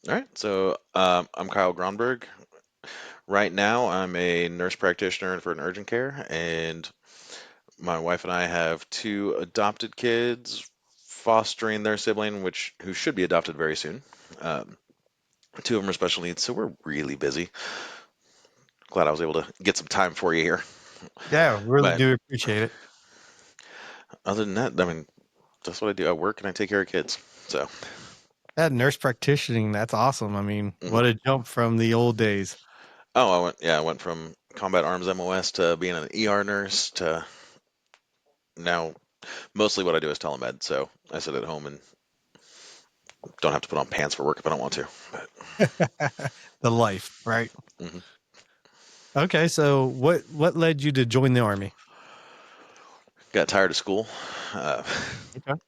All right, so I'm Kyle Gronberg. Right now, I'm a nurse practitioner for an urgent care, and my wife and I have two adopted kids, fostering their sibling, who should be adopted very soon. Um, Two of them are special needs, so we're really busy. Glad I was able to get some time for you here. Yeah, really But do appreciate it. other than that, I mean, that's what I do. I work and I take care of kids. So, That nurse practitioning, that's awesome. I mean, mhm. what a jump from the old days. Oh, I went from combat arms MOS to being an ER nurse to now mostly what I do is telemed. So I sit at home and don't have to put on pants for work if I don't want to. But, The life, right? mhm. Okay, so what led you to join the army? Got tired of school. Uh, Okay.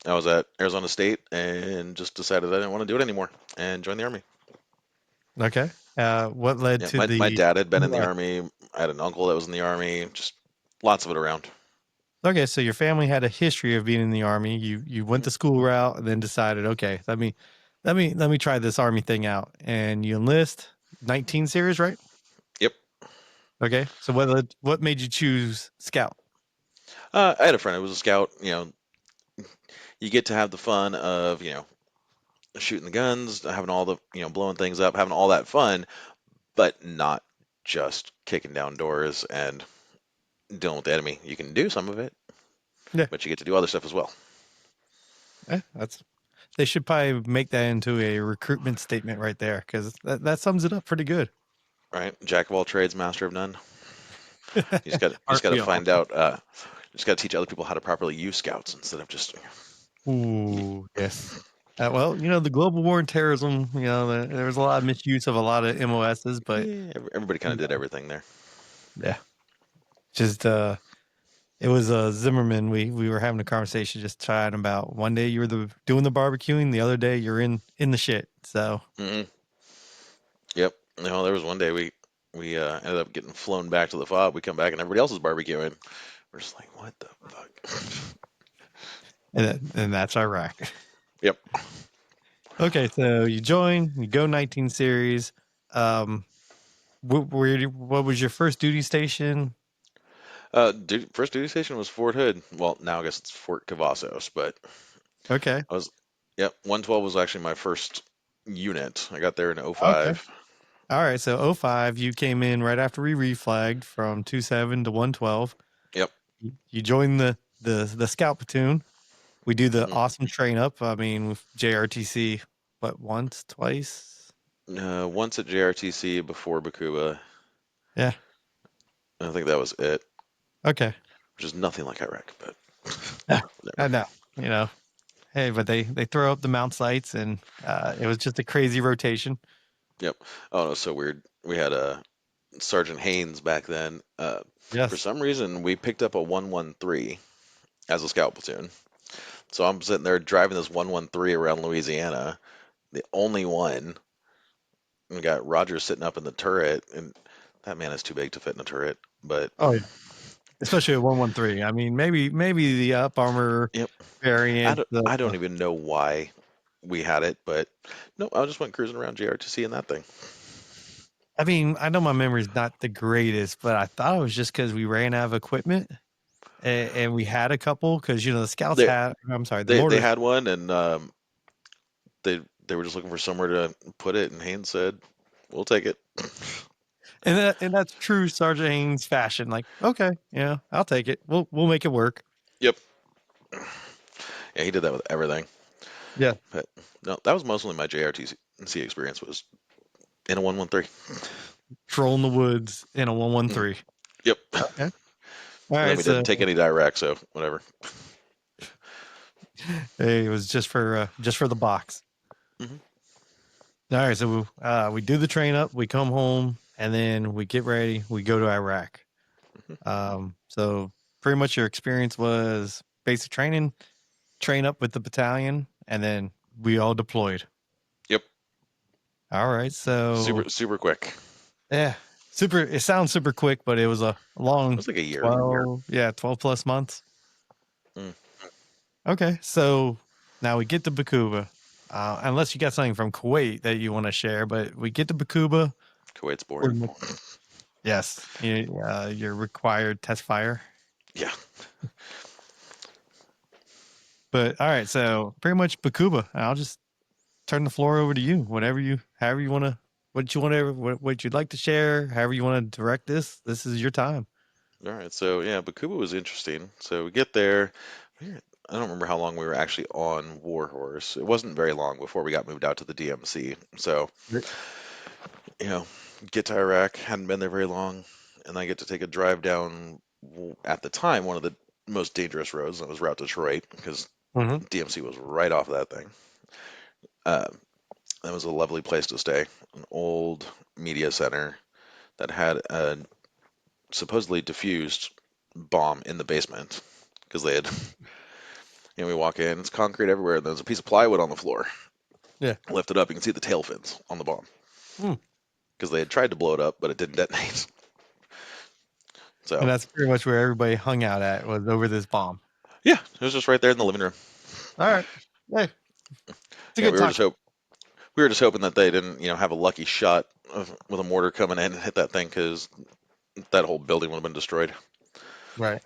I was at Arizona State and just decided I didn't want to do it anymore and joined the army. Okay. What led Yeah, to my the dad had been in the yeah. army. I had an uncle that was in the army. Just lots of it around. Okay, so your family had a history of being in the army. You went Mhm. the school route and then decided, okay, let me try this army thing out. And you enlist 19 series, right? Yep. Okay. So what made you choose scout? I had a friend who was a scout. You get to have the fun of shooting the guns, having all the blowing things up, having all that fun, but not just kicking down doors and dealing with the enemy. You can do some of it, Yeah. but you get to do other stuff as well. That's they should probably make that into a recruitment statement right there because that sums it up pretty good. Right? Jack of all trades, master of none. You just Aren't got to we all? find out. You just got to teach other people how to properly use scouts instead of just. Ooh, yes. Well, the global war and terrorism, there was a lot of misuse of a lot of MOSs, but Yeah, everybody kind you of did know, everything there. yeah, just it was Zimmerman. We were having a conversation just chatting about one day you were doing the barbecuing, the other day you're in the shit. So Hmm. Yep. There was one day we ended up getting flown back to the FOB. We come back and everybody else is barbecuing. We're just like, what the fuck? and that's Iraq. Yep. Okay, so you join, you go 19 series. Um, what was your first duty station? First duty station was Fort Hood. Well, now I guess it's Fort Cavazos, but Okay. I was, yep, 112 was actually my first unit. I got there in Okay. '05. All right. So '05, you came in right after we reflagged from 27 to 112. Yep. You joined the scout platoon. We do the Hmm. awesome train up. I mean, with JRTC, what, once, twice? Once at JRTC before Bakuba. Yeah. I think that was it, Okay. which is nothing like Iraq, but Yeah. I whatever. know. Hey, but they throw up the mount sites, and it was just a crazy rotation. Yep. Oh, it was so weird. We had a Sergeant Haynes back then. For Yes. some reason, we picked up a 113 as a scout platoon. So I'm sitting there driving this 113 around Louisiana, the only one. We got Roger sitting up in the turret, and that man is too big to fit in a turret. But Oh yeah. Especially at 113. I mean, maybe the up armor yep, variant. I don't even know why we had it, but no, I just went cruising around JRTC in that thing. I mean, I know my memory's not the greatest, but I thought it was just because we ran out of equipment and we had a couple because the scouts They had. I'm sorry, the they mortars. had one, and they were just looking for somewhere to put it, and Haynes said, "We'll take it." And that's true Sergeant Haynes fashion. Like, okay, yeah, I'll take it. We'll make it work. Yep. Yeah, he did that with everything. Yeah, But no, that was mostly my JRTC experience was in a 113. trolling the woods in a Mhm. 113. Yep. Okay, all And then right. we So didn't take any to Iraq, so whatever. hey, it was just for the box. Hmm. All right, so we do the train up, we come home, and then we get ready. We go to Iraq. So pretty much your experience was basic training, train up with the battalion, and then we all deployed. Yep. All right. So Super quick. yeah, super. It sounds super quick, but it was a It long was like a year. 12 plus months. Mm. Okay. So now we get to Baqubah. unless you got something from Kuwait that you want to share. But we get to Baqubah. Kuwait's boring. Pretty much- Yes, your required test fire. Yeah. But all right, so pretty much Bakuba. I'll just turn the floor over to you. However you want to, what you'd like to share, however you want to direct this. This is your time. All right. So yeah, Bakuba was interesting. So we get there. I don't remember how long we were actually on Warhorse. It wasn't very long before we got moved out to the DMC. So Right. you know, get to Iraq. Hadn't been there very long, and I get to take a drive down. At the time, one of the most dangerous roads. That was Route Detroit because Mm-hmm. DMC was right off of that thing. Uh, that was a lovely place to stay. An old media center that had a supposedly diffused bomb in the basement because they had. We walk in, it's concrete everywhere, and there's a piece of plywood on the floor. Yeah. Lift it up, you can see the tail fins on the bomb Mm. because they had tried to blow it up, but it didn't detonate. And So that's pretty much where everybody hung out at was over this bomb. yeah, it was just right there in the living room. All right. Hey, it's a Yeah, good talk. we were just hoping that they didn't, have a lucky shot with a mortar coming in and hit that thing because that whole building would have been destroyed. Right.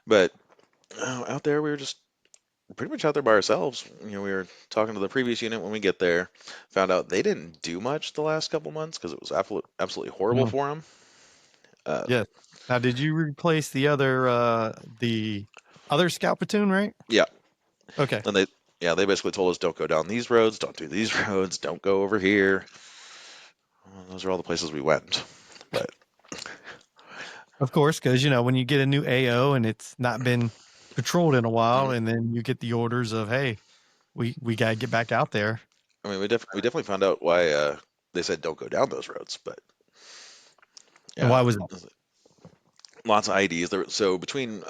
But out there, we were just pretty much out there by ourselves. We were talking to the previous unit when we get there. Found out they didn't do much the last couple months because it was absolutely horrible Mm. for them. Uh, Yes. Now, did you replace the other scout platoon? Right. yeah, Okay. and they basically told us don't go down these roads, don't do these roads, don't go over here. Well, those are all the places we went. But Of course, because when you get a new AO and it's not been patrolled in a while, mhm. and then you get the orders of, hey, we gotta get back out there. I mean, we definitely found out why they said don't go down those roads. But And yeah, why was that? lots of IDs. So between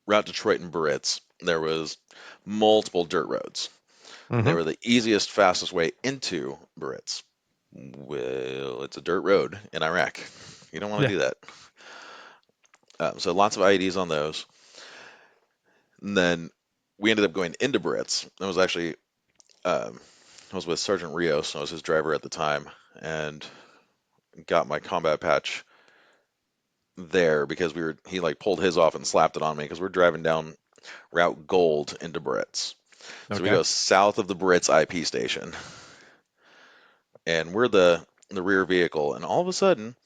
Route Detroit and Biarritz, there was multiple dirt roads. They Mm-hmm. were the easiest, fastest way into Biarritz. Well, it's a dirt road in Iraq. You don't want Yeah. to do that. So lots of IEDs on those. And then we ended up going into Biarritz. I was with Sergeant Rios. I was his driver at the time, and got my combat patch there because he like pulled his off and slapped it on me because we're driving down Route Gold into Biarritz. So we Okay. go south of the Biarritz IP station, and we're the rear vehicle, and all of a sudden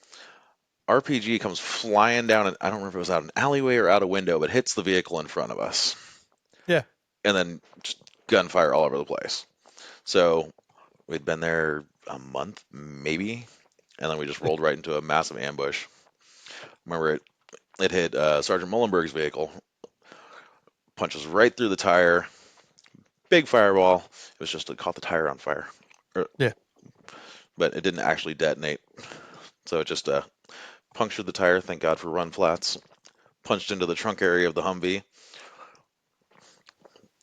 RPG comes flying down, and I don't remember if it was out an alleyway or out a window, but hits the vehicle in front of us, Yeah. and then just gunfire all over the place. So we'd been there a month, maybe, and then we just rolled right into a massive ambush. Remember it hit Sergeant Mullenberg's vehicle, punches right through the tire, big fireball. It was just it caught the tire on fire, Er, Yeah. but it didn't actually detonate. So it just punctured the tire. Thank God for run flats. Punched into the trunk area of the Humvee,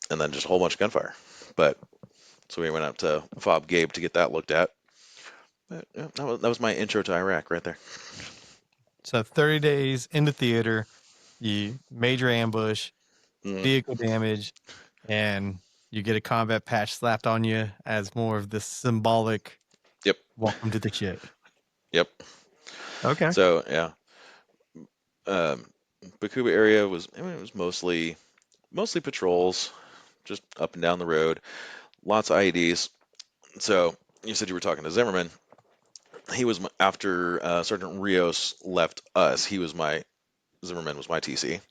and then just a whole bunch of gunfire. But so we went up to FOB Gabe to get that looked at. But, yeah, that was my intro to Iraq right there. So 30 days in the theater, you major ambush, Mm, vehicle damage, and you get a combat patch slapped on you as more of the symbolic yep, welcome to the shit. yep. Okay. So yeah, um, Bakuba area was it was mostly patrols, just up and down the road. Lots of IEDs. So you said you were talking to Zimmerman. He was after Sergeant Rios left us. Zimmerman was my TC.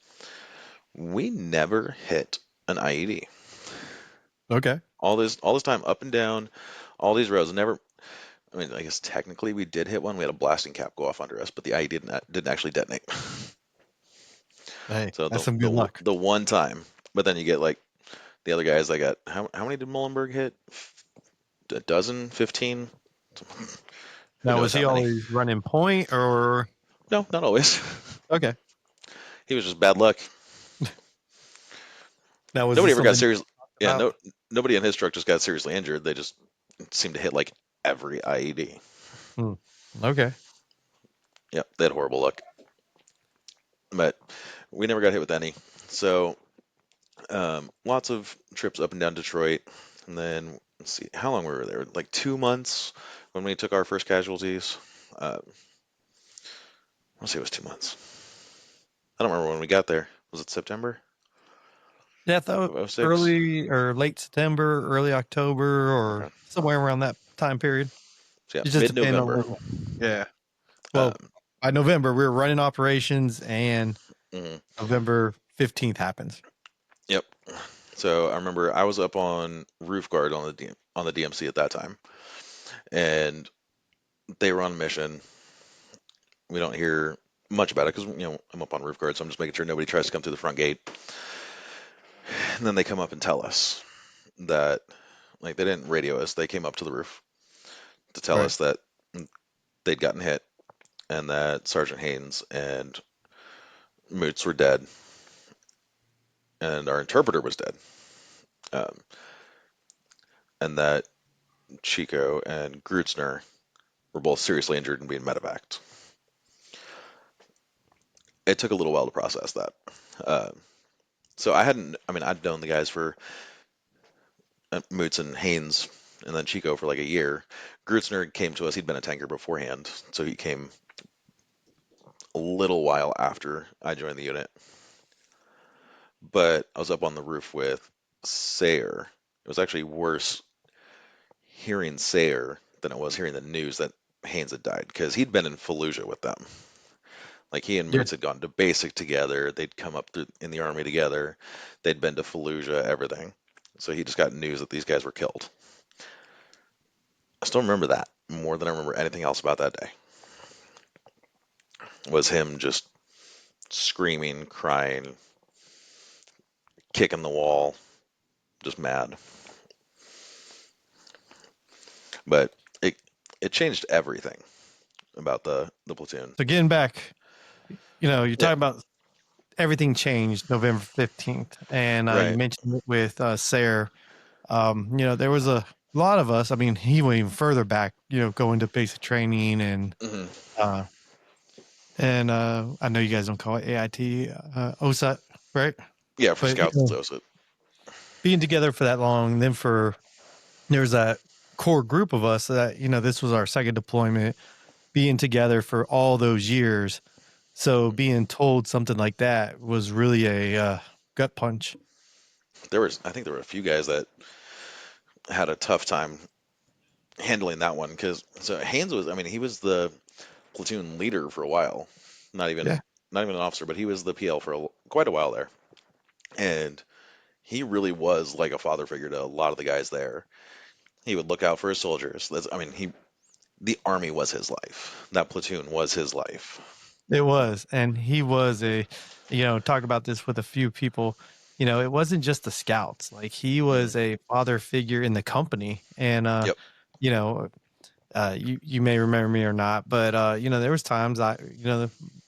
We never hit an IED. Okay. All this time up and down, all these roads. Never. I mean, I guess technically we did hit one. We had a blasting cap go off under us, but the IED didn't actually detonate. Hey, So that's the some good the luck. the one time, but then you get like the other guys. I got how many did Mullenberg hit? A dozen, 15? Who Now, knows was how he many? always running point or? No, not always. Okay. He was just bad luck. Now, was Nobody this ever got something serious. Yeah, about? no, nobody in his truck just got seriously injured. They just seemed to hit like every IED. Hmm. Okay. Yep, they had horrible luck. But we never got hit with any. So lots of trips up and down Detroit. And then let's see, how long were we there? Like 2 months when we took our first casualties. Let's say it was 2 months. I don't remember when we got there. Was it September Yeah, I thought of '06? early or late September, early October, or Okay. somewhere around that time period. So yeah, It just depends on mid-November. when. Yeah. Well, Um, by November, we were running operations, and mhm. November 15th happens. Yep. So I remember I was up on roof guard on the DMC at that time, and they were on a mission. We don't hear much about it because I'm up on roof guard, so I'm just making sure nobody tries to come through the front gate. And then they come up and tell us that, like, they didn't radio us. They came up to the roof to tell Right. us that they'd gotten hit and that Sergeant Haynes and Moots were dead and our interpreter was dead, um, and that Chico and Grutzner were both seriously injured and being medevaced. It took a little while to process that. Uh, so I mean, I'd known the guys for Moots and Haynes and then Chico for like a year. Grutzner came to us. He'd been a tanker beforehand, so he came a little while after I joined the unit. But I was up on the roof with Sayer. It was actually worse hearing Sayer than it was hearing the news that Haynes had died because he'd been in Fallujah with them. Like he and Yeah. Moots had gone to basic together. They'd come up through in the army together. They'd been to Fallujah, everything. So he just got news that these guys were killed. I still remember that more than I remember anything else about that day. Was him just screaming, crying, kicking the wall, just mad. But it it changed everything about the platoon. So getting back, you're Yeah, talking about everything changed November 15th, and you right. mentioned it with Sayer. There was a lot of us. I mean, he went even further back. Going to basic training, Hmm. uh, and I know you guys don't call it AIT, OSUT, right? Yeah, for But scouts it's OSIT. being together for that long, then there's that core group of us that this was our second deployment, being together for all those years. So Hmm. being told something like that was really a gut punch. I think there were a few guys that had a tough time handling that one because so Haynes was, I mean, he was the platoon leader for a while, not Yeah. even not even an officer, but he was the PL for quite a while there, and he really was like a father figure to a lot of the guys there. He would look out for his soldiers. I mean, the army was his life. That platoon was his life. It Uh, was, and he was talk about this with a few people. It wasn't just the scouts. Like he mhm. was a father figure in the company, and Yep. you know, you may remember me or not, but there was times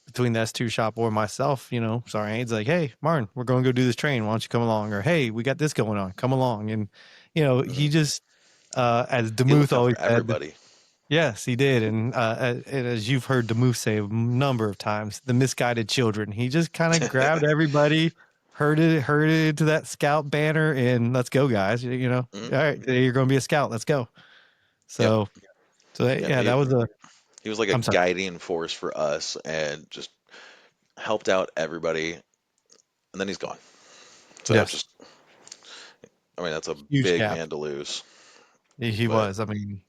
between the S2 shop or myself, Sergeant Haynes like, hey, Martin, we're going to go do this train. Why don't you come along? Or hey, we got this going on. Come along, and he Hmm. just as He Demuth looked out always for said. everybody. Yes, he did, and as you've heard Demuth say a number of times, the misguided children. He just kind of grabbed everybody, herded to that scout banner, and let's go, guys. Hmm. All right, you're going to be a scout. Let's go. Yep. So, Yep. yeah, that was a. He was like a I'm sorry. guiding force for us and just helped out everybody. And then he's gone. So Yes, just, I mean, that's a huge big gap. man to lose. He But was. I mean,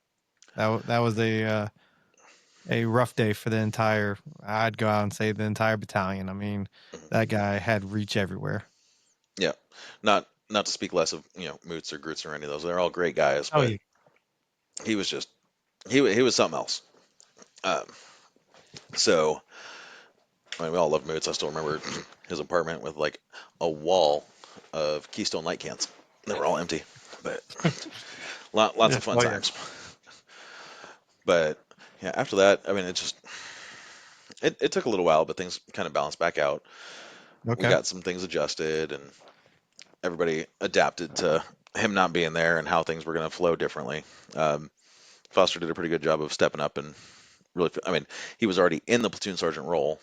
that was a rough day for the entire. I'd go out and say the entire battalion. I mean, that mhm. guy had reach everywhere. Yeah, not to speak less of Moots or Groots or any of those. They're all great guys, Oh but yeah, he was just he was something else. Um, so I mean, we all love Moots. I still remember his apartment with like a wall of Keystone Light cans. They were all empty, but lots yeah. of fun Oh yeah. times. But yeah, after that, I mean, it took a little while, but things kind of balanced back out. We Okay. got some things adjusted, and everybody adapted to him not being there and how things were going to flow differently. Um, Foster did a pretty good job of stepping up and really, I mean, he was already in the platoon sergeant role,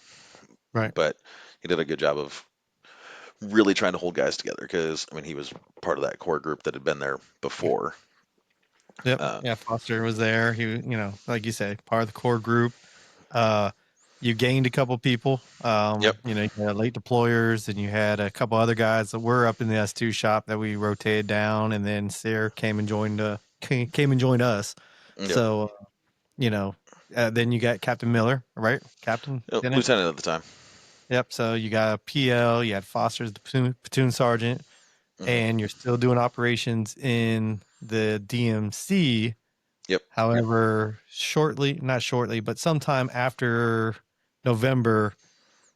Right. but he did a good job of really trying to hold guys together because I mean he was part of that core group that had been there before. Yep. Uh, Yeah, Foster was there. He, like you say, part of the core group. Uh, you gained a couple people. yep, You had late deployers, and you had a couple other guys that were up in the S2 shop that we rotated down, and then Sarah came and joined us. yep. So, then you got Captain Miller, right? Captain, Lieutenant. Lieutenant at the time. Yep. So you got a PL. You had Foster's the platoon sergeant, Hmm. and you're still doing operations in the DMC. Yep. However, not shortly, but sometime after November,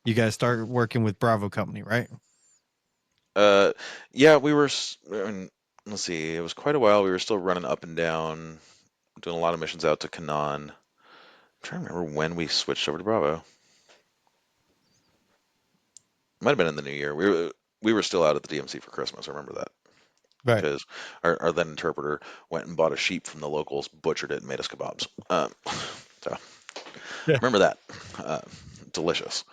you guys start working with Bravo Company, right? Uh, yeah, we were. I mean, let's see. It was quite a while. We were still running up and down, doing a lot of missions out to Canaan. I'm trying to remember when we switched over to Bravo. Might have been in the new year. We were still out at the DMC for Christmas. I remember that Right. because our then interpreter went and bought a sheep from the locals, butchered it, and made us kebabs. So Yeah. remember that. Uh, Delicious.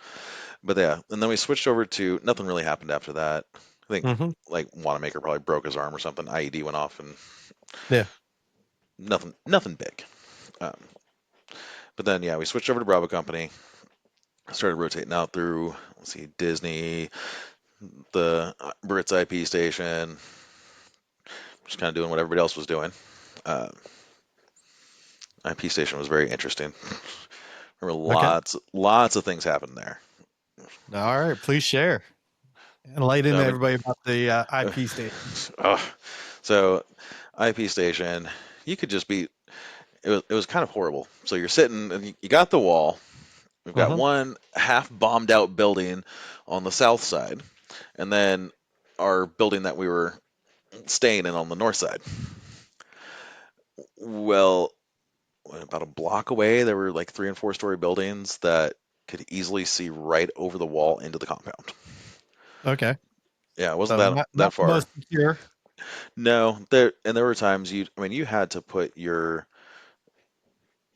But yeah, and then we switched over to nothing really happened after that. I think Hmm. like Wanamaker probably broke his arm or something. IED went off and Yeah. nothing big. Um, but then yeah, we switched over to Bravo Company. Started rotating out through let's see Disney, the Brits IP station, just kind of doing what everybody else was doing. Uh, IP station was very interesting. Remember Okay. lots of things happened there. All right. Please share. Enlighten I mean, everybody about the IP station. uh, so IP station, you could just be. It was kind of horrible. So you're sitting and you got the wall. We've got Hmm. one half bombed out building on the south side, and then our building that we were staying in on the north side. Well, about a block away, there were like 3 and 4 story buildings that could easily see right over the wall into the compound. Okay. Yeah, it wasn't So that not the far. most secure. No, there were times I mean, you had to put your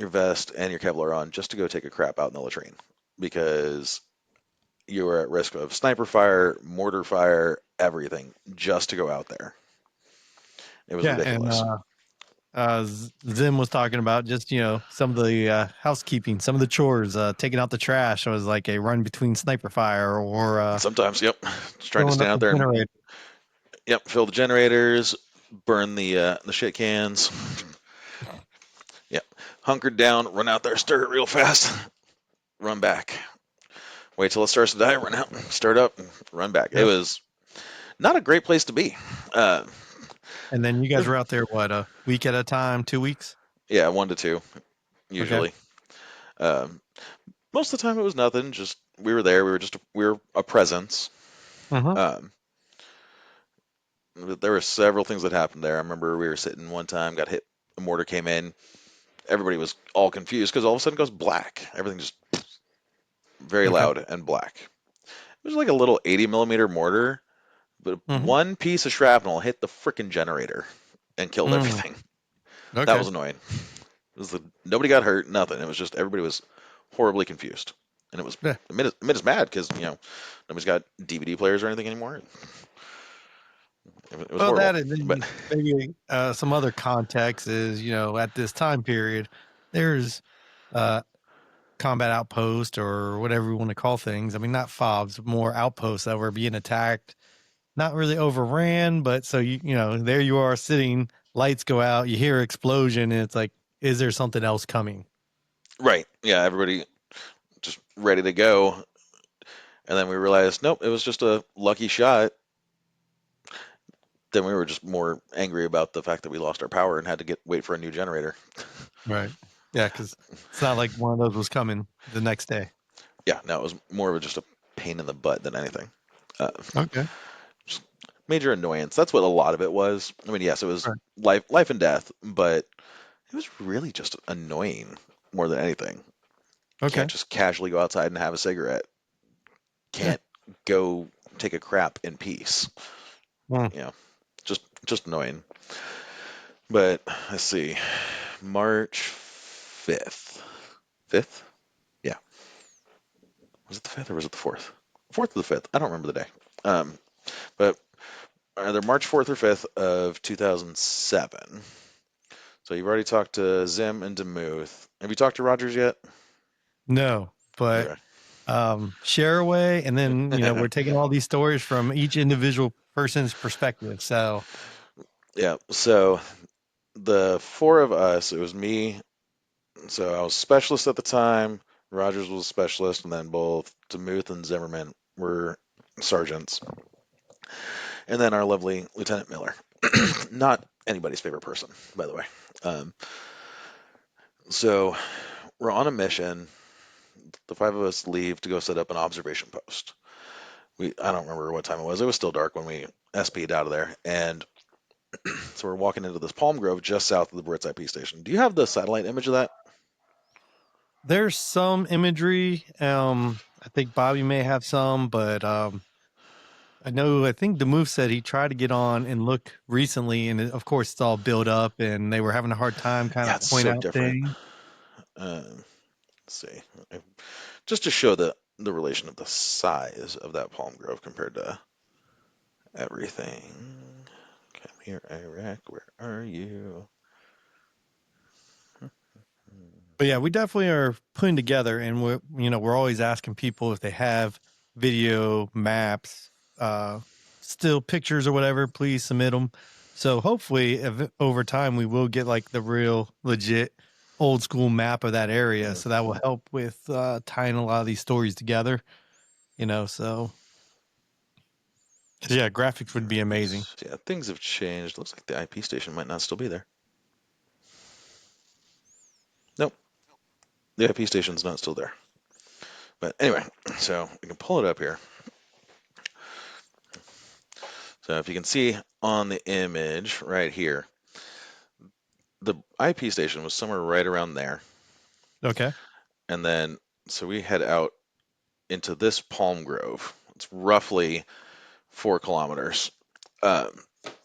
vest and your Kevlar on just to go take a crap out in the latrine because you were at risk of sniper fire, mortar fire, everything just to go out there. It was Yeah, and ridiculous. Zim was talking about just some of the housekeeping, some of the chores, taking out the trash was like a run between sniper fire or Sometimes, yep, just trying to filling stand up out the there and generator. yep, fill the generators, burn the shit cans. Yep, hunkered down, run out there, stir it real fast, run back. Wait till it starts to die, run out, stir it up, and run back. It Yep. was not a great place to be. Uh, And then you guys were out there what, a week at a time, 2 weeks? yeah, 1 to 2 Okay. usually. Um, Most of the time it was nothing. Just we were there. We were a presence. Mhm. Um, there were several things that happened there. I remember we were sitting one time, got hit. A mortar came in. Everybody was all confused because all of a sudden it goes black. Everything just very Okay. loud and black. It was like a little 80 millimeter mortar, but Mhm. one piece of shrapnel hit the frickin' generator and killed Mm. everything. That Okay. was annoying. Nobody got hurt, nothing. It was just everybody was horribly confused, and Yeah. it made us mad because nobody's got DVD players or anything anymore. It was Well, horrible, that and but then maybe some other context is, at this time period, there's uh combat outpost or whatever we want to call things. I mean, not FOBs, more outposts that were being attacked, not really overran, but so there you are sitting, lights go out, you hear explosion, and it's like, is there something else coming? right, yeah, everybody just ready to go, and then we realized nope, it was just a lucky shot. Then we were just more angry about the fact that we lost our power and had to get wait for a new generator. Right. Yeah, because it's not like one of those was coming the next day. Yeah, no, it was more of just a pain in the butt than anything. Uh, Okay. just major annoyance. That's what a lot of it was. I mean, yes, it was Right. life and death, but it was really just annoying more than anything. Can't Okay. just casually go outside and have a cigarette. Yeah. Can't go take a crap in peace. Mm. You know, just annoying. But let's see, March 5th. 5th? Yeah. Was it the 5th or was it the 4th? 4th or the 5th? I don't remember the day. Um, but either March 4th or 5th of 2007. So you've already talked to Zim and Demuth. Have you talked to Rogers yet? No, but Okay. share away, and then we're taking all these stories from each individual person's perspective. So Yeah. So the four of us, it was me. So I was specialist at the time. Rogers was a specialist, and then both Demuth and Zimmerman were sergeants. And then our lovely Lieutenant Miller. Not anybody's favorite person, by the way. Um, so we're on a mission. The five of us leave to go set up an observation post. I don't remember what time it was. It was still dark when we SP'd out of there, and so we're walking into this palm grove just south of the Brits IP station. Do you have the satellite image of that? there's some imagery. I think Bobby may have some, but I think the move said he tried to get on and look recently, and of course it's all built up, and they were having a hard time kind Yeah, of it's point so out different. things. Let's see, just to show the relation of the size of that palm grove compared to everything. Come here, Iraq. Where are you? But yeah, we definitely are putting together, and we're always asking people if they have video, maps, still pictures or whatever. Please submit them. So hopefully, over time, we will get like the real, legit, old school map of that area. So that will help with tying a lot of these stories together. So 'cause, yeah, graphics would be amazing. Yeah, things have changed. Looks like the IP station might not still be there. Nope, the IP station's not still there. But anyway, so we can pull it up here. So if you can see on the image right here, the IP station was somewhere right around there. Okay. And then, so we head out into this palm grove. It's roughly 4 kilometers um,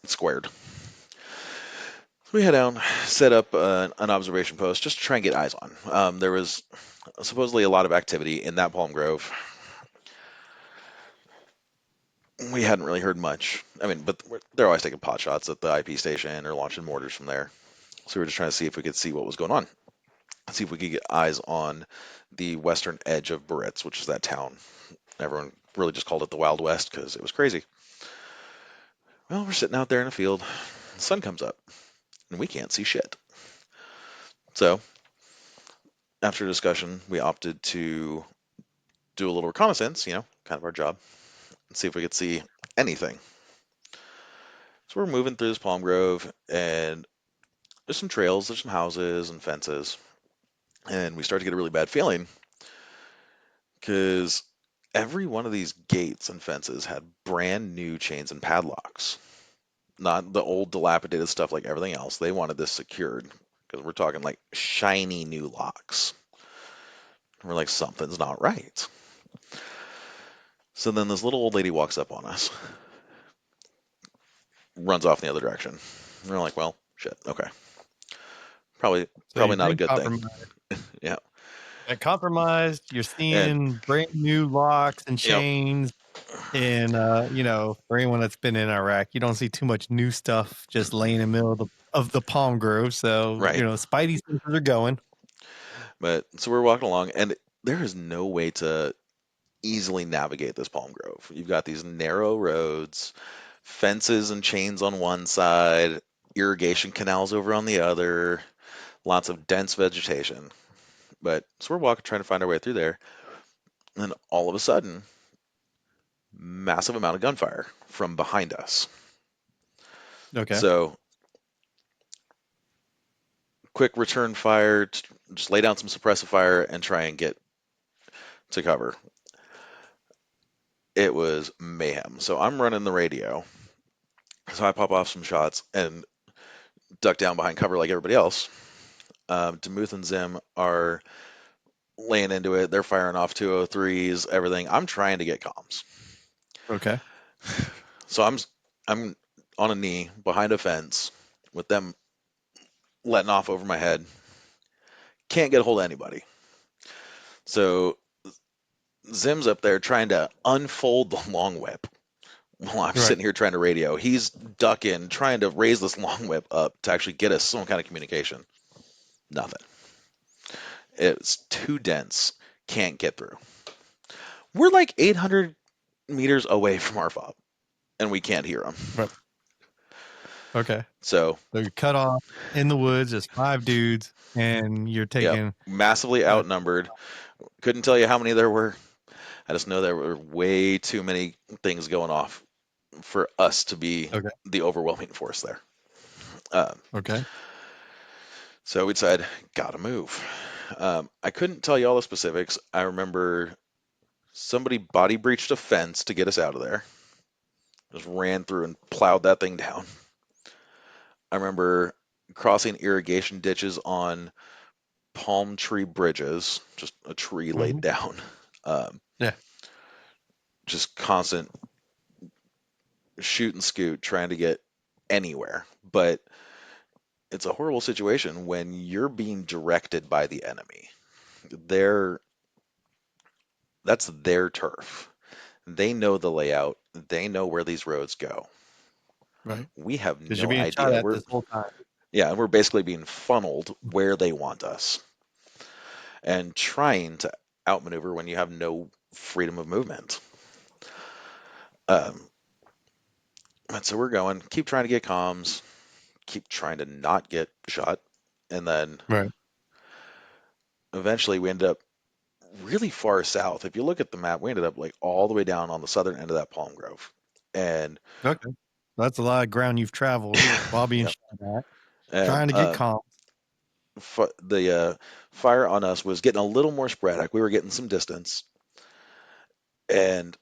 squared. So we head down, set up an observation post just to try and get eyes on. There was supposedly a lot of activity in that palm grove. We hadn't really heard much. I mean, but they're always taking pot shots at the IP station or launching mortars from there. So we were just trying to see if we could see what was going on. See if we could get eyes on the western edge of Biarritz, which is that town. Everyone really just called it the Wild West because it was crazy. Well, we're sitting out there in a field. The sun comes up, and we can't see shit. So, after discussion, we opted to do a little reconnaissance, kind of our job, and see if we could see anything. So, we're moving through this palm grove, and there's some trails, there's some houses and fences, and we start to get a really bad feeling because every one of these gates and fences had brand new chains and padlocks, not the old dilapidated stuff like everything else. They wanted this secured because we're talking like shiny new locks. And we're like, something's not right. So then this little old lady walks up on us, runs off in the other direction. And we're like, well, shit, okay, probably So probably you've not a been good thing. compromised. Yeah, And compromised. You're and seeing brand new locks and yep, chains. And for anyone that's been in Iraq, you don't see too much new stuff just laying in the middle of the palm grove. So, right. Spidey senses are going. But so we're walking along, and there is no way to easily navigate this palm grove. You've got these narrow roads, fences and chains on one side, irrigation canals over on the other, lots of dense vegetation. But so we're walking, trying to find our way through there, and then all of a sudden, massive amount of gunfire from behind us. Okay. So quick return fire, just lay down some suppressive fire and try and get to cover. It was mayhem. So I'm running the radio. So I pop off some shots and duck down behind cover like everybody else. Demuth and Zim are laying into it. They're firing off 203s, everything. I'm trying to get comms. Okay. So I'm on a knee behind a fence with them letting off over my head. Can't get a hold of anybody. So Zim's up there trying to unfold the long whip. While I'm Right. sitting here trying to radio, he's ducking, trying to raise this long whip up to actually get us some kind of communication. Nothing. It's too dense. Can't get through. We're like 800 meters away from our fob, and we can't hear him. Right. Okay. So, So you're cut off in the woods, just 5 dudes, and you're yep, taking massively a outnumbered. Couldn't tell you how many there were. I just know there were way too many things going off for us to be okay. the overwhelming force there. Um, Okay. so we decided, gotta move. I couldn't tell you all the specifics. I remember somebody body breached a fence to get us out of there. Just ran through and plowed that thing down. I remember crossing irrigation ditches on palm tree bridges, just a tree laid Hmm. down. Um, Yeah. just constant shoot and scoot trying to get anywhere. But it's a horrible situation when you're being directed by the enemy. They're that's their turf. They know the layout. They know where these roads go. Right. We have Because you're no being shot idea. at We're this whole time. Yeah, we're basically being funneled where they want us and trying to outmaneuver when you have no freedom of movement. Um, and so we're going, keep trying to get comms, keep trying to not get shot, and then Right. eventually we ended up really far south. If you look at the map, we ended up like all the way down on the southern end of that palm grove. And Okay. That's a lot of ground you've traveled while being yeah, shot at, and trying to get calm. the fire on us was getting a little more sporadic. We were getting some distance, and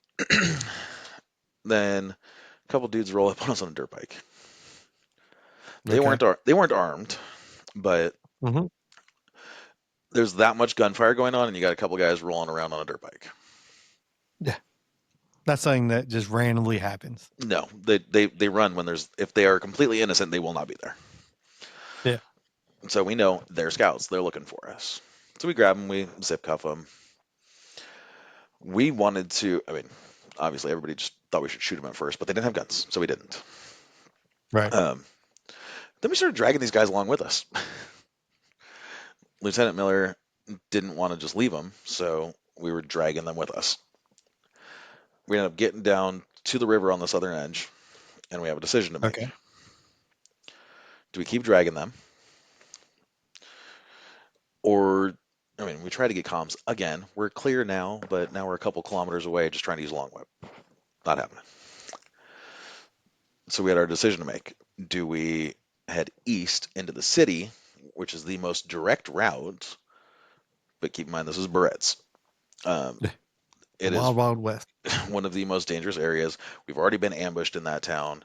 then a couple dudes roll up on us on a dirt bike. Okay. They weren't armed, but Hmm. there's that much gunfire going on, and you got a couple guys rolling around on a dirt bike. Yeah. That's something that just randomly happens. No, they run when there's if they are completely innocent, they will not be there. Yeah. So we know they're scouts. They're looking for us. So we grab them, we zip cuff them. We wanted to. I mean, obviously everybody just thought we should shoot them at first, but they didn't have guns, so we didn't. Right. Um, then we started dragging these guys along with us. Lieutenant Miller didn't want to just leave them, so we were dragging them with us. We ended up getting down to the river on the southern edge, and we have a decision to make. Okay. Do we keep dragging them, or I mean, we try to get comms again. We're clear now, but now we're a couple kilometers away, just trying to use a long whip. Not happening. So we had our decision to make. Do we head east into the city, which is the most direct route? But keep in mind, this is Barrett's. Um, Yeah. The it is Wild Wild West. one of the most dangerous areas. We've already been ambushed in that town.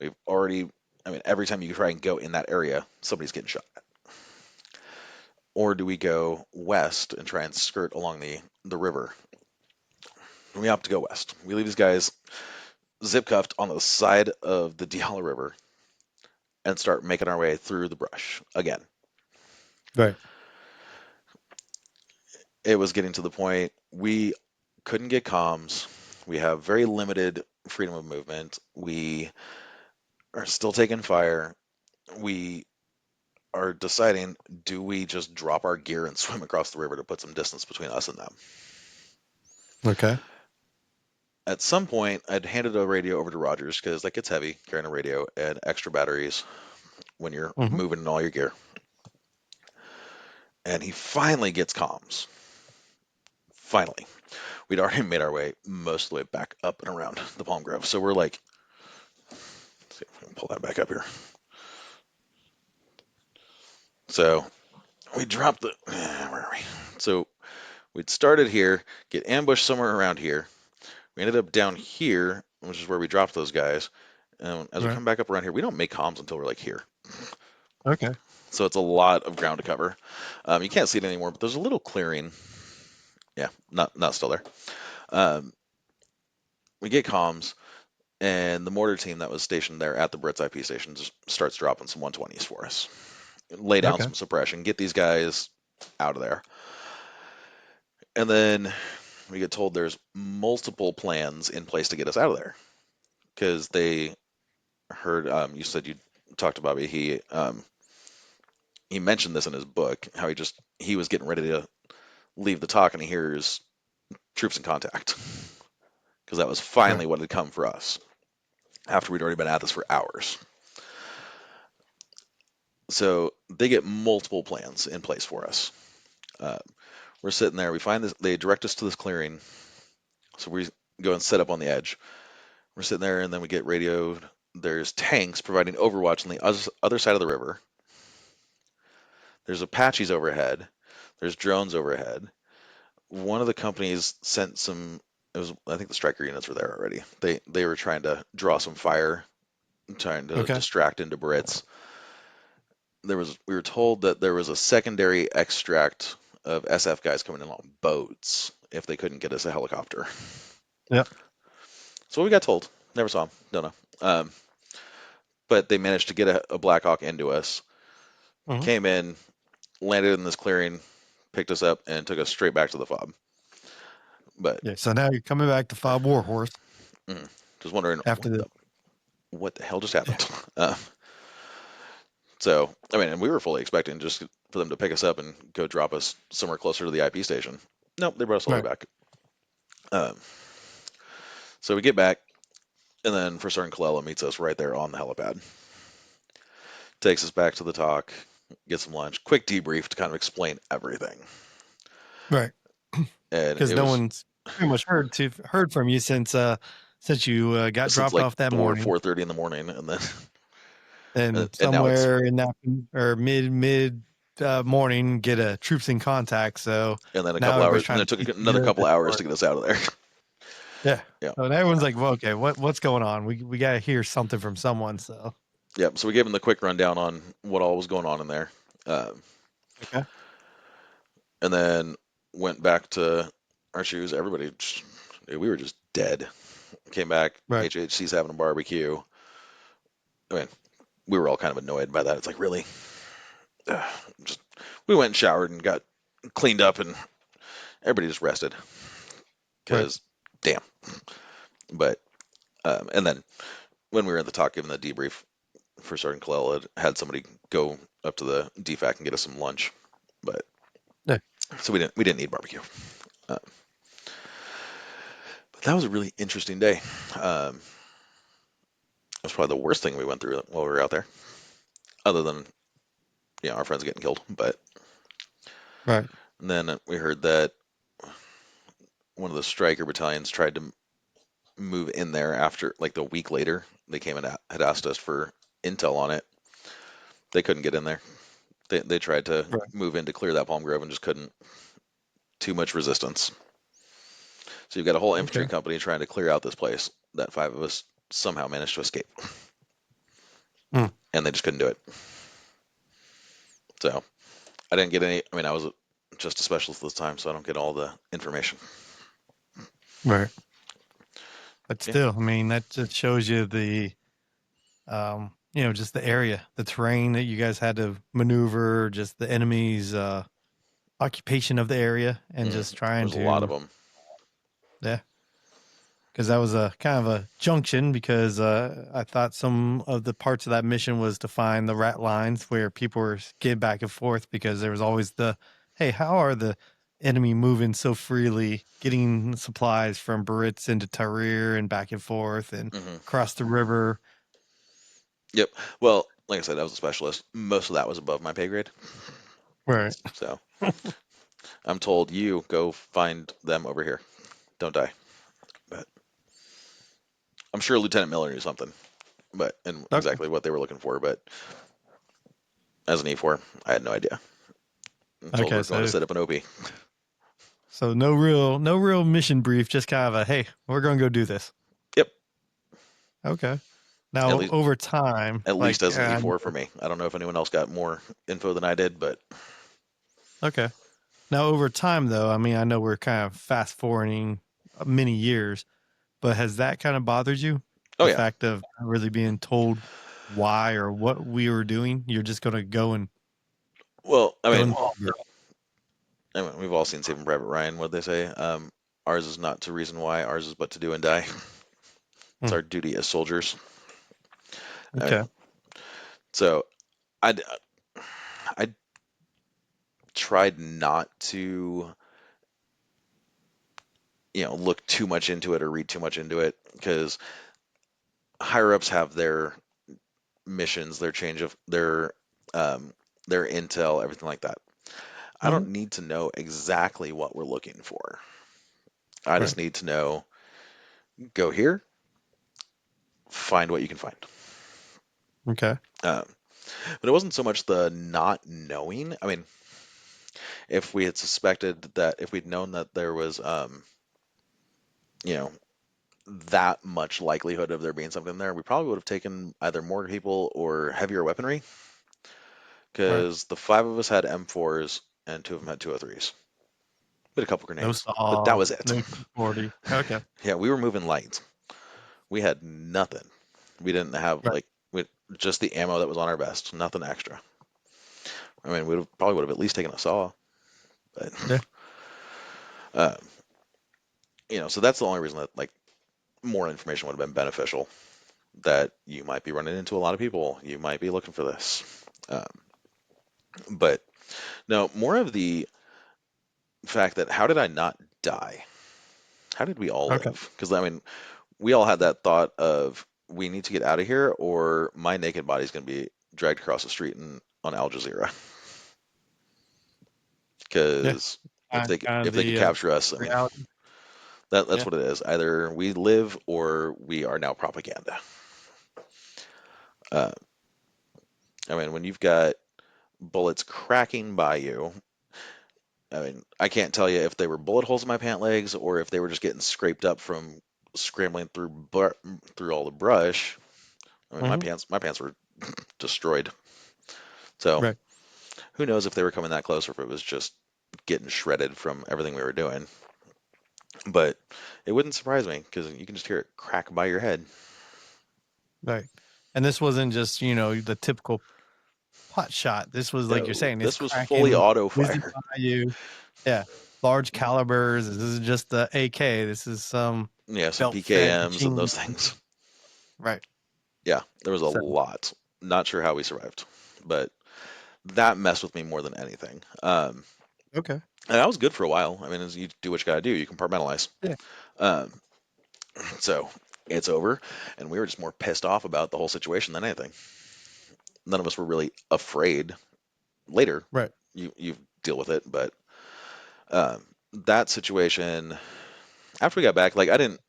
We've already, I mean, every time you try and go in that area, somebody's getting shot. Or do we go west and try and skirt along the river? We opt to go west. We leave these guys zip cuffed on the side of the Diala River and start making our way through the brush again. Right. It was getting to the point we couldn't get comms. We have very limited freedom of movement. We are still taking fire. We are deciding, do we just drop our gear and swim across the river to put some distance between us and them? Okay. At some point, I'd handed a radio over to Rogers because that gets heavy carrying a radio and extra batteries when you're Hmm. moving in all your gear. And he finally gets comms. Finally. We'd already made our way most of the way back up and around the Palm Grove. So we're like, let's see if we can pull that back up here. So we dropped the, where are we? So we'd started here, get ambushed somewhere around here. We ended up down here, which is where we dropped those guys. And as we Right. come back up around here, we don't make comms until we're like here. Okay. So it's a lot of ground to cover. You can't see it anymore, but there's a little clearing. Yeah, not still there. Um, we get comms, and the mortar team that was stationed there at the Brits IP station just starts dropping some 120s for us. Lay down Okay. some suppression, get these guys out of there. And then we get told there's multiple plans in place to get us out of there. because they heard you said you talked about it. He mentioned this in his book how he was getting ready to leave the talk and he hears troops in contact because that was Right. finally what had come for us after we'd already been at this for hours. So they get multiple plans in place for us. Uh, we're sitting there. We find this. They direct us to this clearing. So we go and set up on the edge. We're sitting there, and then we get radioed. There's tanks providing overwatch on the other side of the river. There's Apaches overhead. There's drones overhead. One of the companies sent some. It was, I think, the striker units were there already. They were trying to draw some fire, trying to Okay. distract into Brits. We were told that there was a secondary extract of SF guys coming in on boats if they couldn't get us a helicopter. Yep. So we got told. Never saw them. Don't know. But they managed to get a Black Hawk into us. Hmm. Came in, landed in this clearing, picked us up, and took us straight back to the FOB. But Yeah. So now you're coming back to FOB Warhorse just wondering after the. what the hell just Yeah. happened. So I mean, and we were fully expecting just for them to pick us up and go drop us somewhere closer to the IP station. Nope, they brought us all the Right. way back. Um, so we get back, and then for certain Kalella meets us right there on the helipad. Takes us back to the talk, get some lunch, quick debrief to kind of explain everything. Right. And Because it no was one's pretty much heard from you since you got since dropped like off that morning, 4:30 in the morning, and then and and now it's somewhere in that or mid morning get a troops in contact. So and then a now couple everybody's hours, and trying then to it took piece another together couple the hours to story. get us out of there. Yeah. Yeah, So everyone's like, well, okay, what's going on? We got to hear something from someone. So yeah. So we gave them the quick rundown on what all was going on in there, um, okay. and then went back to our shoes. We were just dead. Came back. Right. HHC's having a barbecue. I mean, we were all kind of annoyed by that. It's like really, just we went and showered and got cleaned up, and everybody just rested Right. because damn. But and then when we were in the talk, giving the debrief for Sergeant Kalel, had somebody go up to the DFAC and get us some lunch. But Yeah. so we didn't need barbecue. Uh, but that was a really interesting day. It was probably the worst thing we went through while we were out there, other than our friends getting killed. But Right. and then we heard that one of the striker battalions tried to move in there after like the week later. They came and had asked us for intel on it. They couldn't get in there. They tried to Right. move in to clear that palm grove and just couldn't. Too much resistance. So you've got a whole infantry Okay. company trying to clear out this place that five of us somehow managed to escape, Hmm. and they just couldn't do it. So I didn't get any. I mean, I was just a specialist this time, so I don't get all the information. Right. But Yeah. still, I mean, that just shows you just the area, the terrain that you guys had to maneuver, just the enemy's occupation of the area, and just trying There's a lot of to, them. yeah, because that was a kind of a junction. Because I thought some of the parts of that mission was to find the rat lines where people were getting back and forth, because there was always hey, how are the enemy moving so freely, getting supplies from Barits into Tahrir and back and forth and hmm across the river. Yep. Well, like I said, I was a specialist. Most of that was above my pay grade. Right. So I'm told you go find them over here. Don't die. But I'm sure Lieutenant Miller knew something, and Okay. exactly what they were looking for. But as an E4, I had no idea. I'm told we Okay. are going to So set up an OP. no real mission brief, just kind of a, hey, we're going to go do this. Yep. Okay. At Now least over time, at least like, as an E4 for me. I don't know if anyone else got more info than I did, but okay. Now over time, though, I mean, I know we're kind of fast forwarding many years, but has that kind of bothered you? oh The yeah. fact of not really being told why or what we were doing. You're just going to go and Well, go and I mean, we've all seen Saving Private Ryan. What they say? Ours is not to reason why. Ours is but to do and die. It's Hmm. our duty as soldiers. Okay. And so I I tried not to, look too much into it or read too much into it because higher ups have their missions, their change of um, their intel, everything like that. I Hmm. don't need to know exactly what we're looking for. I just Right. need to know, go here, find what you can find. Okay. Um, but it wasn't so much the not knowing. I mean, if we had suspected that, if we'd known that there was, you know, that much likelihood of there being something there, we probably would have taken either more people or heavier weaponry Right. because the five of us had M4s and two of them had 203s. We had a couple No grenades, but that saw. was it. No 240. Okay. Yeah, we were moving light. We had nothing. We didn't have Right. like we, just the ammo that was on our vest, nothing extra. I mean, probably would have at least taken a saw, but Yeah. uh, so that's the only reason that like more information would have been beneficial. That you might be running into a lot of people, you might be looking for this, um, but no, more of the fact that how did I not die? How did we all Okay. live? Because I mean, we all had that thought of we need to get out of here, or my naked body is going to be dragged across the street and on Al Jazeera. Yeah. Because Kind of if they could the capture us, I mean, reality. that's Yeah. what it is. Either we live or we are now propaganda. Uh, I mean, when you've got bullets cracking by you, I mean, I can't tell you if they were bullet holes in my pant legs or if they were just getting scraped up from scrambling through all the brush. I mean, Hmm. my pants were destroyed. So Right. who knows if they were coming that close or if it was just getting shredded from everything we were doing. But it wouldn't surprise me because you can just hear it crack by your head. Right. And this wasn't just, the typical pot shot. This was like you're No, saying, it's this was fully cracking, auto whizzing fire. by you. Yeah. Large calibers. This isn't just the AK. This is some Yeah, some belt fed PKMs and machine those gun. things. Right. Yeah, there was a So, lot. Not sure how we survived, but that messed with me more than anything. okay. And that was good for a while. I mean, as you do what you gotta do, you compartmentalize. Yeah. Um, so it's over, and we were just more pissed off about the whole situation than anything. None of us were really afraid. Later, Right. you deal with it, but um, that situation after we got back, like I didn't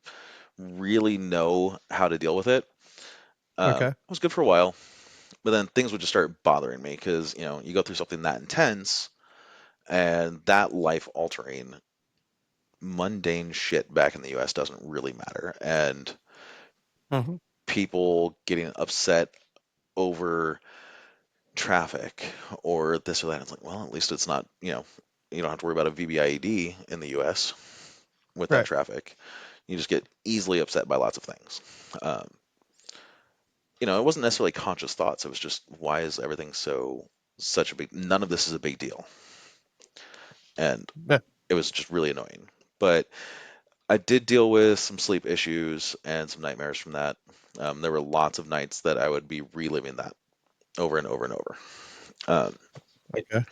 really know how to deal with it. Okay. It was good for a while, but then things would just start bothering me because you go through something that intense and that life altering mundane shit back in the US doesn't really matter. And Hmm. people getting upset over traffic or this or that. It's like, well, at least it's not, you don't have to worry about a VBIED in the US with that Right. traffic. You just get easily upset by lots of things. Um, it wasn't necessarily conscious thoughts. It was just, why is everything such a big, none of this is a big deal. And Yeah. it was just really annoying. But I did deal with some sleep issues and some nightmares from that. There were lots of nights that I would be reliving that over and over and over. Um, Okay.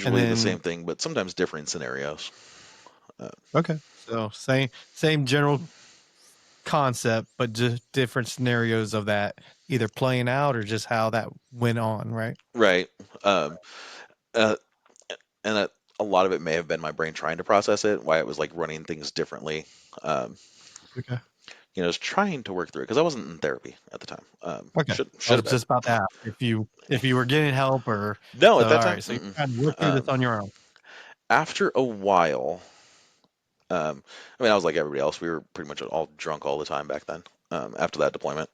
And Usually the same then, thing, but sometimes different scenarios. Uh, okay. So same general concept, but just different scenarios of that either playing out or just how that went on. Right. right. Um, uh, and a lot of it may have been my brain trying to process it, why it was like running things differently. Um, Okay. was trying to work through it because I wasn't in therapy at the time. Okay. I Should was have been. just about to ask if you were getting help or No, so. at that All time. right. So you're Mm-mm. trying to work through this Um, on your own. After a while, I mean, I was like everybody else. We were pretty much all drunk all the time back then. After that deployment,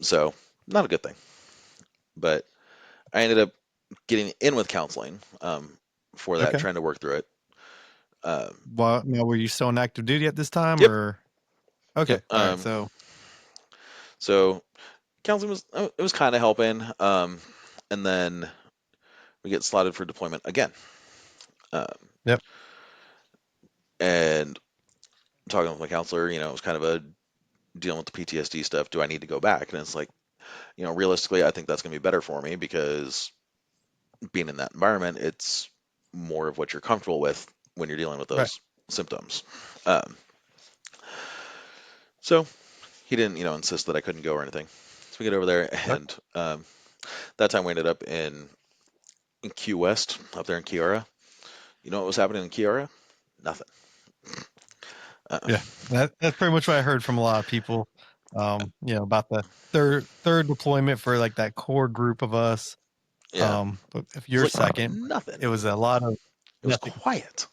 so not a good thing. But I ended up getting in with counseling for that, Okay. trying to work through it. Um, Well, now were you still on active duty at this time yep, or? Okay. yep. All right. So, So counseling was it was kind of helping, and then we get slotted for deployment again, um, yep. and talking with my counselor, it was kind of a dealing with the PTSD stuff. Do I need to go back? And it's like, realistically, I think that's going to be better for me because being in that environment, it's more of what you're comfortable with when you're dealing with Right. those symptoms. Um, so he didn't, insist that I couldn't go or anything. So we get over there, Okay. and that time we ended up in Key West, up there in Kiara. You know what was happening in Kiara? Nothing. Uh, Yeah. That's pretty much what I heard from a lot of people. About the third deployment for like that core group of us. yeah, it But if was you're like second, nothing. it was a lot of It was nothing. quiet.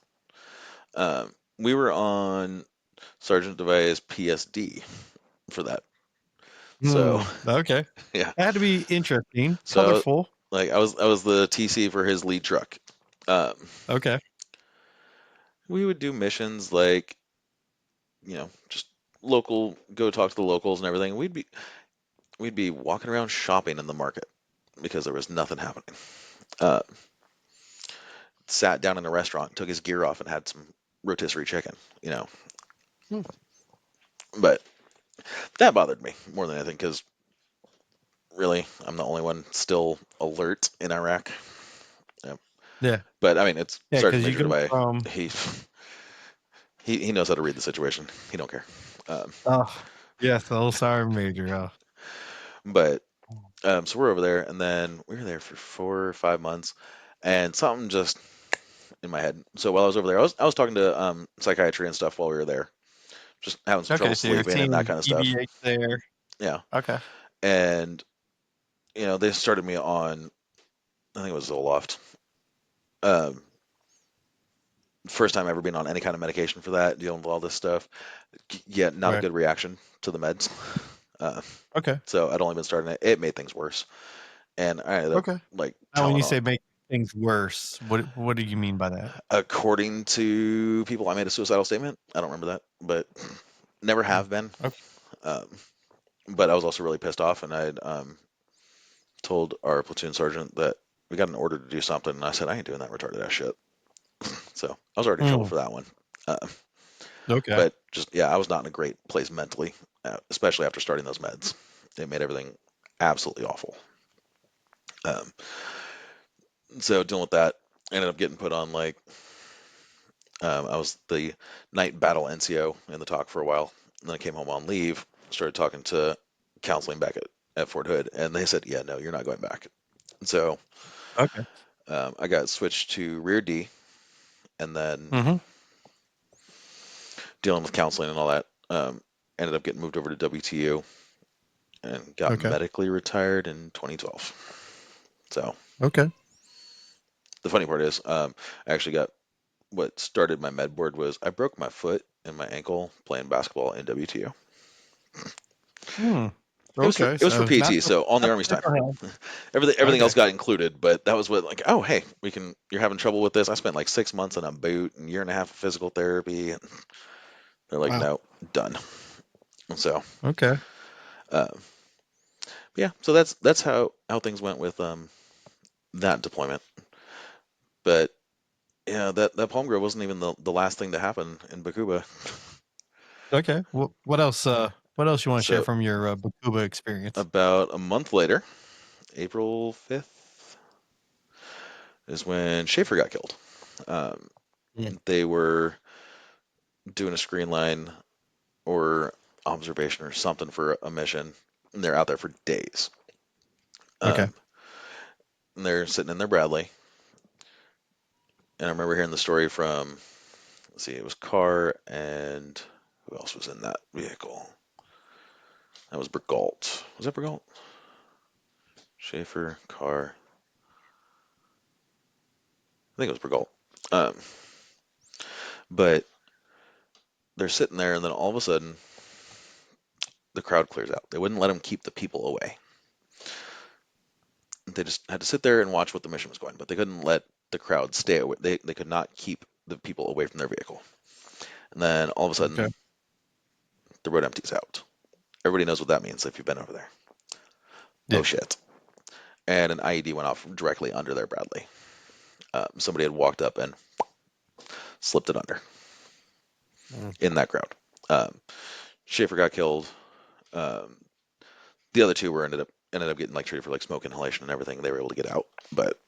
We were on Sergeant Device PSD for that. So Okay. yeah, That had to be interesting, so colorful. like I was the TC for his lead truck. Um, Okay. we would do missions like just local, go talk to the locals and everything. We'd be walking around shopping in the market because there was nothing happening. Uh, Sat down in a restaurant, took his gear off, and had some rotisserie chicken. You know, Hmm. but that bothered me more than anything because really, I'm the only one still alert in Iraq. Yeah. Yeah. But I mean, it's Yeah, Sergeant because you Major go Debay. from He knows how to read the situation. He don't care. Um, oh yes, the old Siren Major. but so we're over there, and then we were there for 4 or 5 months, and something just in my head. So while I was over there, I was talking to psychiatry and stuff while we were there, just having some trouble Okay, so you're sleeping and that seeing kind of stuff. EVH there. Yeah, Okay. and they started me on, I think it was Zoloft. Um, First time ever being on any kind of medication for that, dealing with all this stuff. Yeah, not a Right. good reaction to the meds. Uh, Okay. so I'd only been starting it. It made things worse, and I ended up Okay. like Now, when you Tylenol. say make things worse, what do you mean by that? According to people, I made a suicidal statement. I don't remember that, but never Hmm. have been. Okay. Um, but I was also really pissed off, and I'd told our platoon sergeant that we got an order to do something, and I said I ain't doing that retarded ass shit. So I was already in trouble Hmm. for that one. Uh, Okay. but just yeah, I was not in a great place mentally, especially after starting those meds. It made everything absolutely awful. Um, so dealing with that, I ended up getting put on like I was the night battle NCO in the talk for a while, and then I came home on leave, started talking to counseling back at Fort Hood, and they said, yeah, no, you're not going back. So Okay. I got switched to Rear D, and then Mm-hmm. dealing with counseling and all that, ended up getting moved over to WTU and got Okay. medically retired in 2012. So Okay. the funny part is, I actually got what started my med board was I broke my foot and my ankle playing basketball in WTU. Hmm. It Okay. was for So PT, so on the not Army's so time. bad. Everything else Okay. got included, but that was what like, oh hey, we can. You're having trouble with this. I spent like 6 months in a boot and a year and a half of physical therapy, and they're like, Wow. no, done. So Okay. uh, yeah, so that's how things went with that deployment. But yeah, that Palm Grove wasn't even the last thing to happen in Bakuba. Okay. What else? What else you want to share So from your Bakuba experience? about a month later, April 5th, is when Schaefer got killed. Um, Yeah. they were doing a screen line or observation or something for a mission, and they're out there for days. Okay. Um, and they're sitting in their Bradley, and I remember hearing the story from, let's see, it was Carr and who else was in that vehicle? That was Bergalt. Was that Bergalt? Schaefer, Carr. I think it was Bergalt. Um, but they're sitting there, and then all of a sudden, the crowd clears out. They wouldn't let them keep the people away. They just had to sit there and watch what the mission was going, but they couldn't let the crowd stay away. They could not keep the people away from their vehicle. And then all of a sudden, Okay. the road empties out. Everybody knows what that means if you've been over there. Oh Yeah. shit. And an IED went off directly under their Bradley. Somebody had walked up and slipped it under Mm. in that crowd. Um, Schaefer got killed. Um, the other two were ended up getting like treated for like smoke inhalation and everything. They were able to get out, but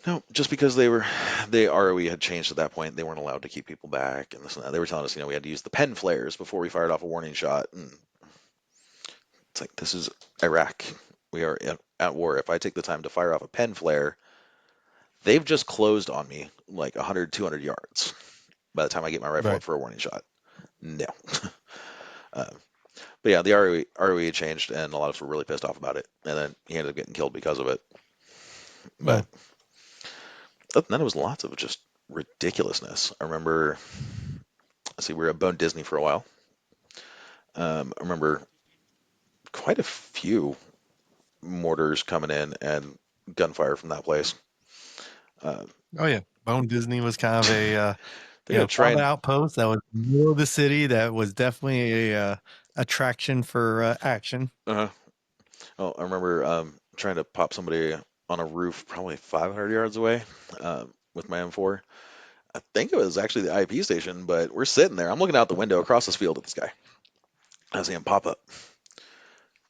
no, just because they ROE had changed at that point, they weren't allowed to keep people back and this and that. They were telling us, we had to use the pen flares before we fired off a warning shot, and it's like this is Iraq. We are at war. If I take the time to fire off a pen flare, they've just closed on me like 100, 200 yards by the time I get my rifle up Right. for a warning shot. No. uh, but yeah, the ROE had changed, and a lot of us were really pissed off about it. And then he ended up getting killed because of it. But Mm. other than that, it was lots of just ridiculousness. I remember, let's see, we were at Bone Disney for a while. I remember quite a few mortars coming in and gunfire from that place. Uh, Oh yeah. Bone Disney was kind of a they're gonna try private and outpost that was in the middle of the city that was definitely a attraction for action. uh, oh, I remember trying to pop somebody on a roof probably 500 yards away with my M4. I think it was actually the IP station, but we're sitting there. I'm looking out the window across this field at this guy. I see him pop up.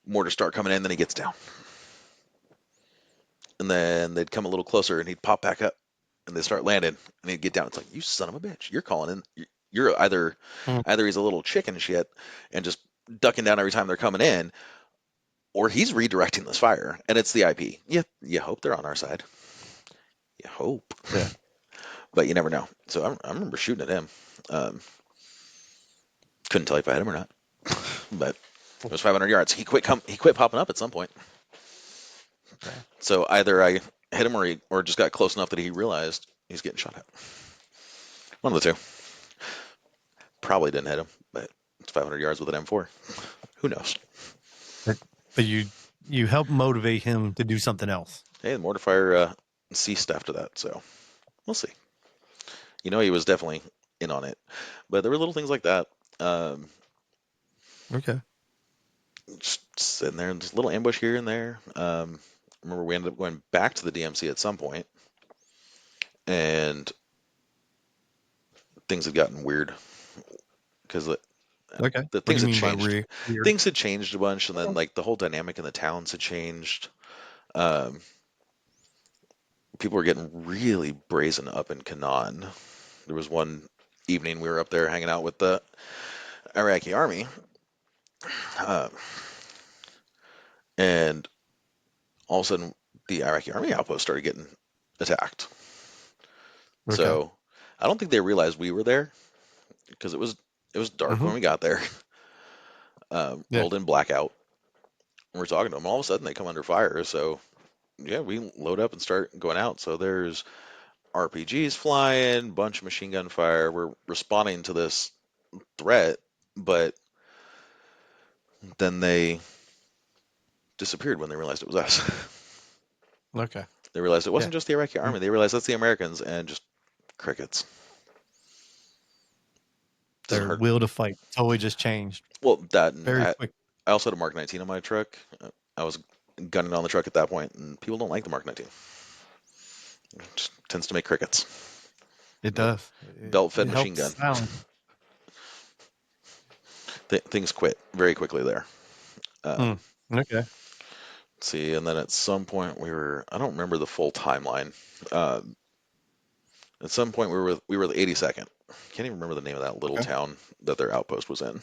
Mortar start coming in, then he gets down. And then they'd come a little closer and he'd pop back up and they'd start landing and he'd get down. It's like, you son of a bitch. You're calling in. You're Mm. either he's a little chicken shit and just ducking down every time they're coming in, or he's redirecting this fire and it's the IP. You hope they're on our side. You hope. Yeah. But you never know. So I remember shooting at him. Um, couldn't tell you if I hit him or not. But it was 500 yards. He quit popping up at some point. Yeah. So either I hit him or just got close enough that he realized he's getting shot at. One of the two. Probably didn't hit him, but it's 500 yards with an M4. Who knows? But, but you help motivate him to do something else. Hey, the mortar fire ceased after that, so we'll see. He was definitely in on it, but there were little things like that. Um, Okay. just sitting there, and just a little ambush here and there. Remember, we ended up going back to the DMC at some point, and things had gotten weird because Okay. the What do things you had mean by changed. weird? Things had changed a bunch, and then like the whole dynamic in the towns had changed. Um, People were getting really brazen up in Canaan. There was one evening we were up there hanging out with the Iraqi army, uh, and all of a sudden the Iraqi army outpost started getting attacked. Okay. So I don't think they realized we were there because it was dark Mm-hmm. when we got there. Yeah. Rolled in blackout. We're talking to them. All of a sudden they come under fire. So yeah, we load up and start going out. So there's RPGs flying, bunch of machine gun fire. We're responding to this threat, but then they disappeared when they realized it was us. Okay. They realized it Yeah. wasn't just the Iraqi Mm. army. They realized that's the Americans, and just crickets. Doesn't Their hurt. will to fight totally just changed Well, that and very I, quick. I also had a Mark 19 on my truck. I was gunning on the truck at that point, and people don't like the Mark 19. It just tends to make crickets. It does. Belt-fed It machine helps gun. silence. Things quit very quickly there. Hmm. Um, Okay. see, and then at some point I don't remember the full timeline. Um, at some point we were the 82nd. Can't even remember the name of that little Okay. town that their outpost was in.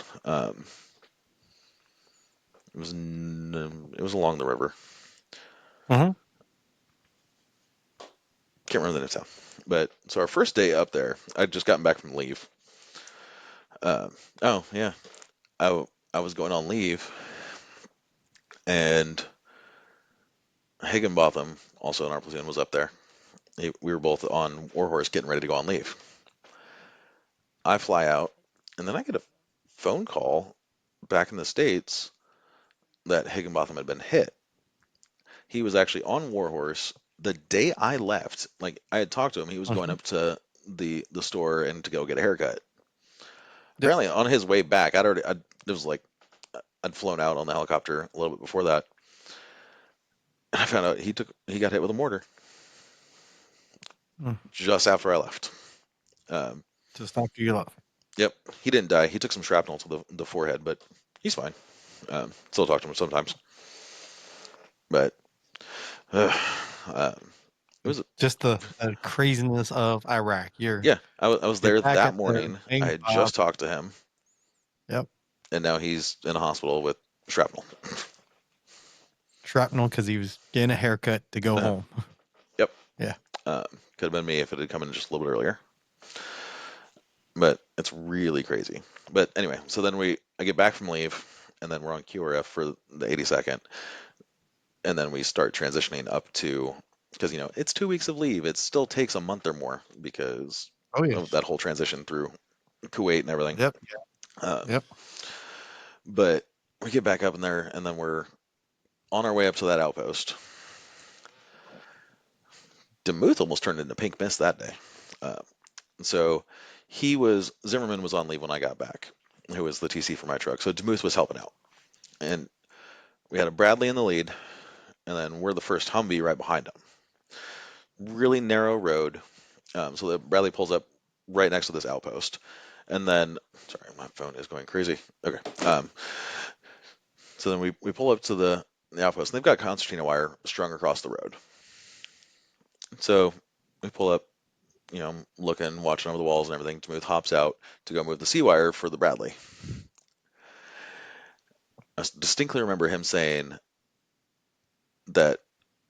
It was along the river. Mm-hmm. Can't remember the name of the town. But so our first day up there, I'd just gotten back from leave. Um, oh yeah, I was going on leave, and Higginbotham, also in our platoon, was up there. We were both on Warhorse getting ready to go on leave. I fly out, and then I get a phone call back in the States that Higginbotham had been hit. He was actually on Warhorse the day I left. Like I had talked to him, he was going Mm-hmm. up to the store and to go get a haircut. Yep. Apparently, on his way back, it was like I'd flown out on the helicopter a little bit before that. And I found out he got hit with a mortar Mm. just after I left. Um, Just after you left. Yep, he didn't die. He took some shrapnel to the forehead, but he's fine. Still talk to him sometimes. But uh, um, it was Just the craziness of Iraq. yeah. I was You're there back that at the morning. I main had job. just talked to him, Yep. and now he's in a hospital with shrapnel. Shrapnel because he was getting a haircut to go Uh, home. yep, Yeah. could have been me if it had come in just a little bit earlier. But it's really crazy. But anyway, so then I get back from leave, and then we're on QRF for the 82nd, and then we start transitioning up to because it's 2 weeks of leave. It still takes a month or more because Oh of yes. that whole transition through Kuwait and everything. Yep. Um, Yep. but we get back up in there, and then we're on our way up to that outpost. Demuth almost turned into pink mist that day. Uh, so Zimmerman was on leave when I got back, who was the TC for my truck. So Demuth was helping out, and we had a Bradley in the lead, and then we're the first Humvee right behind him. Really narrow road. So the Bradley pulls up right next to this outpost, and then sorry, my phone is going crazy. Okay. So then we pull up to the outpost, and they've got concertina wire strung across the road. So we pull up, looking, watching over the walls and everything. Demuth hops out to go move the C wire for the Bradley. I distinctly remember him saying that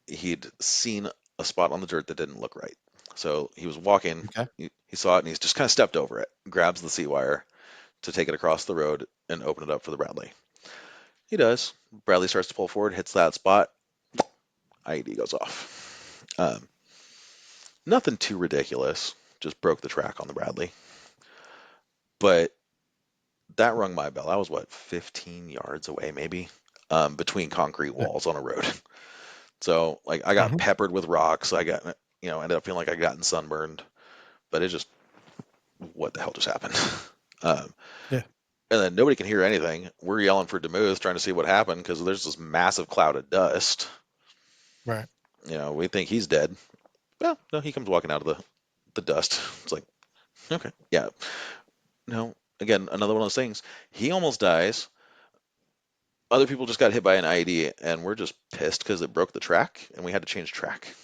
he'd seen a spot on the dirt that didn't look right. So he was walking, Okay. he saw it, and he's just kind of stepped over it, grabs the C wire to take it across the road and open it up for the Bradley. He does. Bradley starts to pull forward, hits that spot, IED goes off. Nothing too ridiculous, just broke the track on the Bradley. But that rung my bell. I was, what, 15 yards away, maybe, between concrete Yeah. walls on a road. So, like, I got Mhm. peppered with rocks. I got, ended up feeling like I gotten sunburned. But it just, what the hell just happened? Um, Yeah. and then nobody can hear anything. We're yelling for Demuth, trying to see what happened because there's this massive cloud of dust. Right. We think he's dead. Well, no, he comes walking out of the dust. It's like, okay, yeah, no. Again, another one of those things. He almost dies. Other people just got hit by an IED, and we're just pissed because it broke the track, and we had to change track,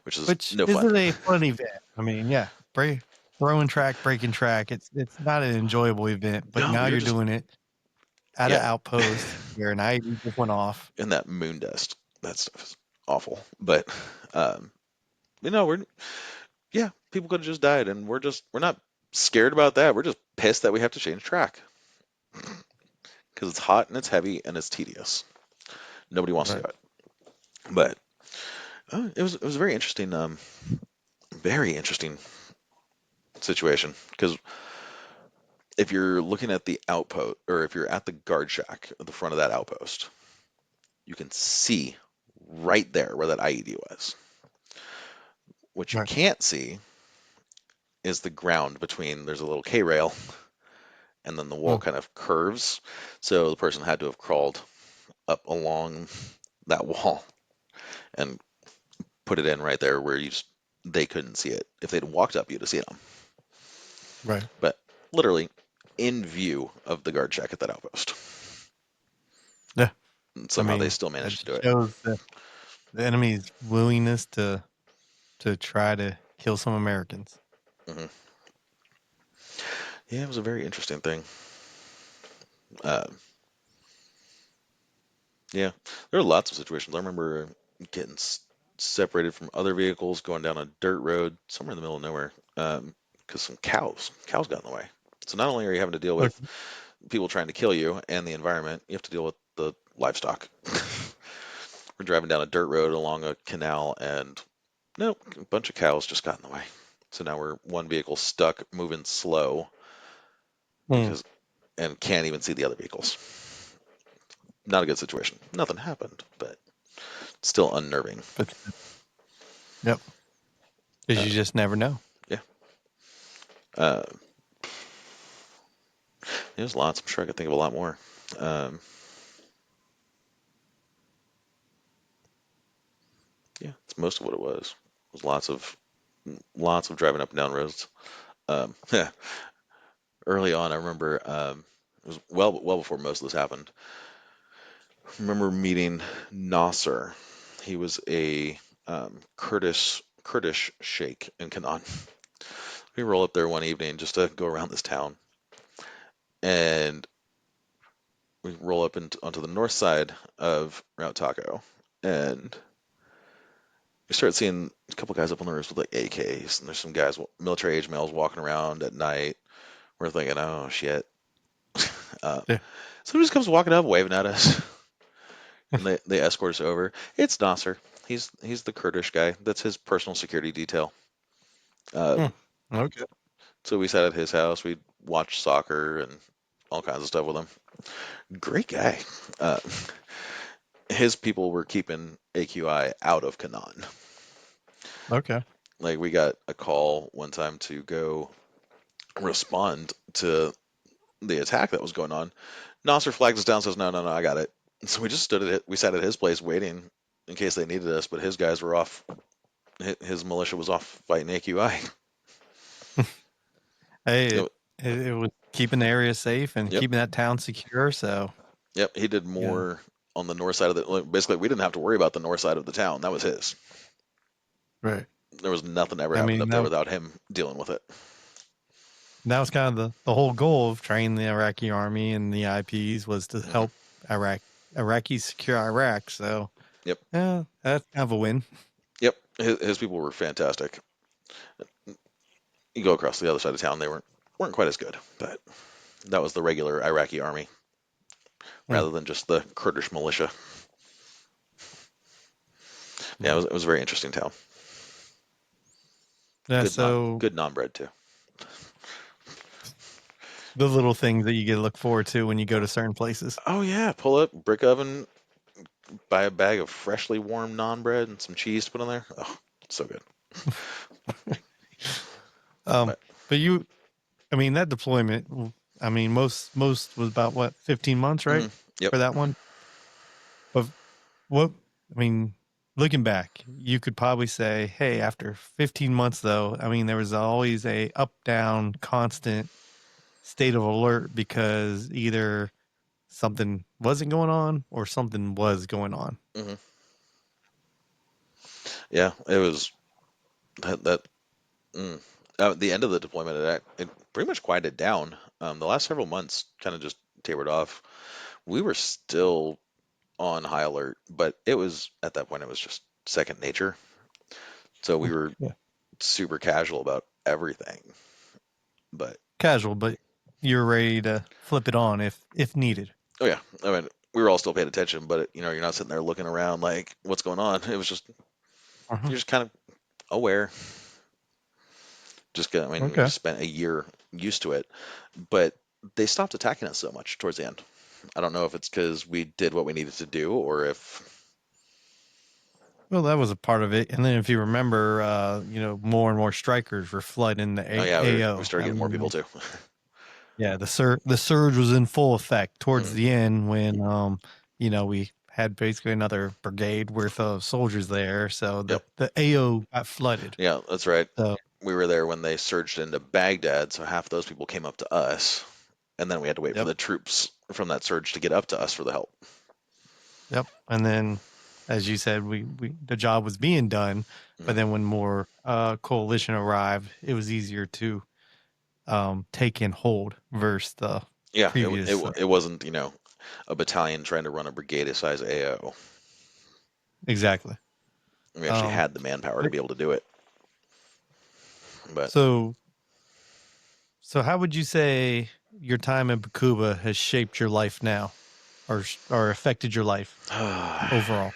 which is Which no fun. isn't a fun event. I mean, yeah, throwing track, breaking track. It's not an enjoyable event, but No, now we were you're just doing it at an yeah, outpost where an IED just went off. in that moon dust. That stuff is awful. But um, we're yeah, people could have just died, and we're not scared about that. We're just pissed that we have to change track because it's hot and it's heavy and it's tedious. Nobody wants to Right. do it. But it was a very interesting situation because if you're looking at the outpost or if you're at the guard shack at the front of that outpost, you can see right there where that IED was. What you Right. can't see is the ground between there's a little K rail and then the wall Mm. kind of curves. So the person had to have crawled up along that wall and put it in right there where they couldn't see it. If they'd walked up, you'd have seen them. Right. But literally in view of the guard shack at that outpost. Yeah. And I somehow they mean, still that managed to do just it. shows the enemy's willingness to try to kill some Americans. Hmm. Yeah, it was a very interesting thing. Uh, yeah, there are lots of situations. I remember getting separated from other vehicles, going down a dirt road somewhere in the middle of nowhere, because some cows got in the way. So not only are you having to deal with Okay. people trying to kill you and the environment, you have to deal with the livestock. We're driving down a dirt road along a canal, and nope, a bunch of cows just got in the way. So now we're one vehicle stuck, moving slow Mm. because and can't even see the other vehicles. Not a good situation. Nothing happened, but still unnerving. But yep, because Uh, you just never know. yeah, uh, there's lots. I'm sure I could think of a lot more. Um, yeah, it's most of what it was. It was lots of. Lots of driving up and down roads. Yeah, early on, I remember it was well before most of this happened. I remember meeting Nasser. He was a Kurdish Sheikh in Canaan. We roll up there one evening just to go around this town, and we roll up onto the north side of Route Taco, and we start seeing a couple guys up on the roofs with like AKs, and there's some guys, military age males, walking around at night. We're thinking, oh shit. Uh, Yeah. Somebody just comes walking up, waving at us, and they escort us over. It's Nasser. He's the Kurdish guy. That's his personal security detail. Hmm. Um, Okay. so we sat at his house. We watched soccer and all kinds of stuff with him. Great guy. Uh, his people were keeping AQI out of Canaan. Okay. Like we got a call one time to go respond to the attack that was going on. Nasser flags us down, says, "No, no, no, I got it." So we just stood at it. We sat at his place waiting in case they needed us, but his guys were off. His militia was off fighting AQI. Hey, Yep, it was keeping the area safe and yep, keeping that town secure. So, yep. He did yeah, more on the north side of the. Like, basically, we didn't have to worry about the north side of the town. That was his. right. There was nothing ever I happened mean, up there without him dealing with it. that was kind of the whole goal of training the Iraqi army and the IPs was to Hmm. help Iraqis secure Iraq. So, Yep, yeah, that's kind of a win. yep. His people were fantastic. You go across the other side of town, they weren't quite as good, but that was the regular Iraqi army Hmm. rather than just the Kurdish militia. Yeah, Yeah. it was a very interesting town. Yeah. Good non So good non bread too. the little things that you get to look forward to when you go to certain places. Oh yeah, pull up brick oven, buy a bag of freshly warmed non bread and some cheese to put on there. Oh, so good. Um, But but I mean, that deployment, I mean, most was about what, 15 months, right? yep. For that one. But what, I mean, looking back, you could probably say, hey, after 15 months, though, I mean, there was always a up, down, constant state of alert because either something wasn't going on or something was going on. hmm Yeah, it was that. Mm. The end of the deployment, it pretty much quieted down. The last several months kind of just tapered off. We were still on high alert, but it was at that point it was just second nature. So we were Yeah. super casual about everything. But Casual, but you're ready to flip it on if needed. oh yeah, I mean we were all still paying attention, but you're not sitting there looking around like what's going on. It was just Uh-huh. you're just kind of aware. I mean, we Okay. spent a year used to it, but they stopped attacking us so much towards the end. I don't know if it's because we did what we needed to do, or if Well, that was a part of it. And then if you remember, more and more strikers were flooding the oh yeah, we AO. started I getting more people mean, too. yeah, the surge was in full effect towards Mhm. the end when we had basically another brigade worth of soldiers there, so Yep, the AO got flooded. yeah, that's right. So, We were there when they surged into Baghdad, so half those people came up to us, and then we had to wait for yep, the troops from that surge to get up to us for the help. yep. And then, as you said, we the job was being done, Mhm. but then when more coalition arrived, it was easier to take and hold versus the Yeah, previous. it wasn't a battalion trying to run a brigade size AO. Exactly. We actually Um, had the manpower to but- be able to do it, but so so how would you say your time in Bakuba has shaped your life now, or affected your life overall?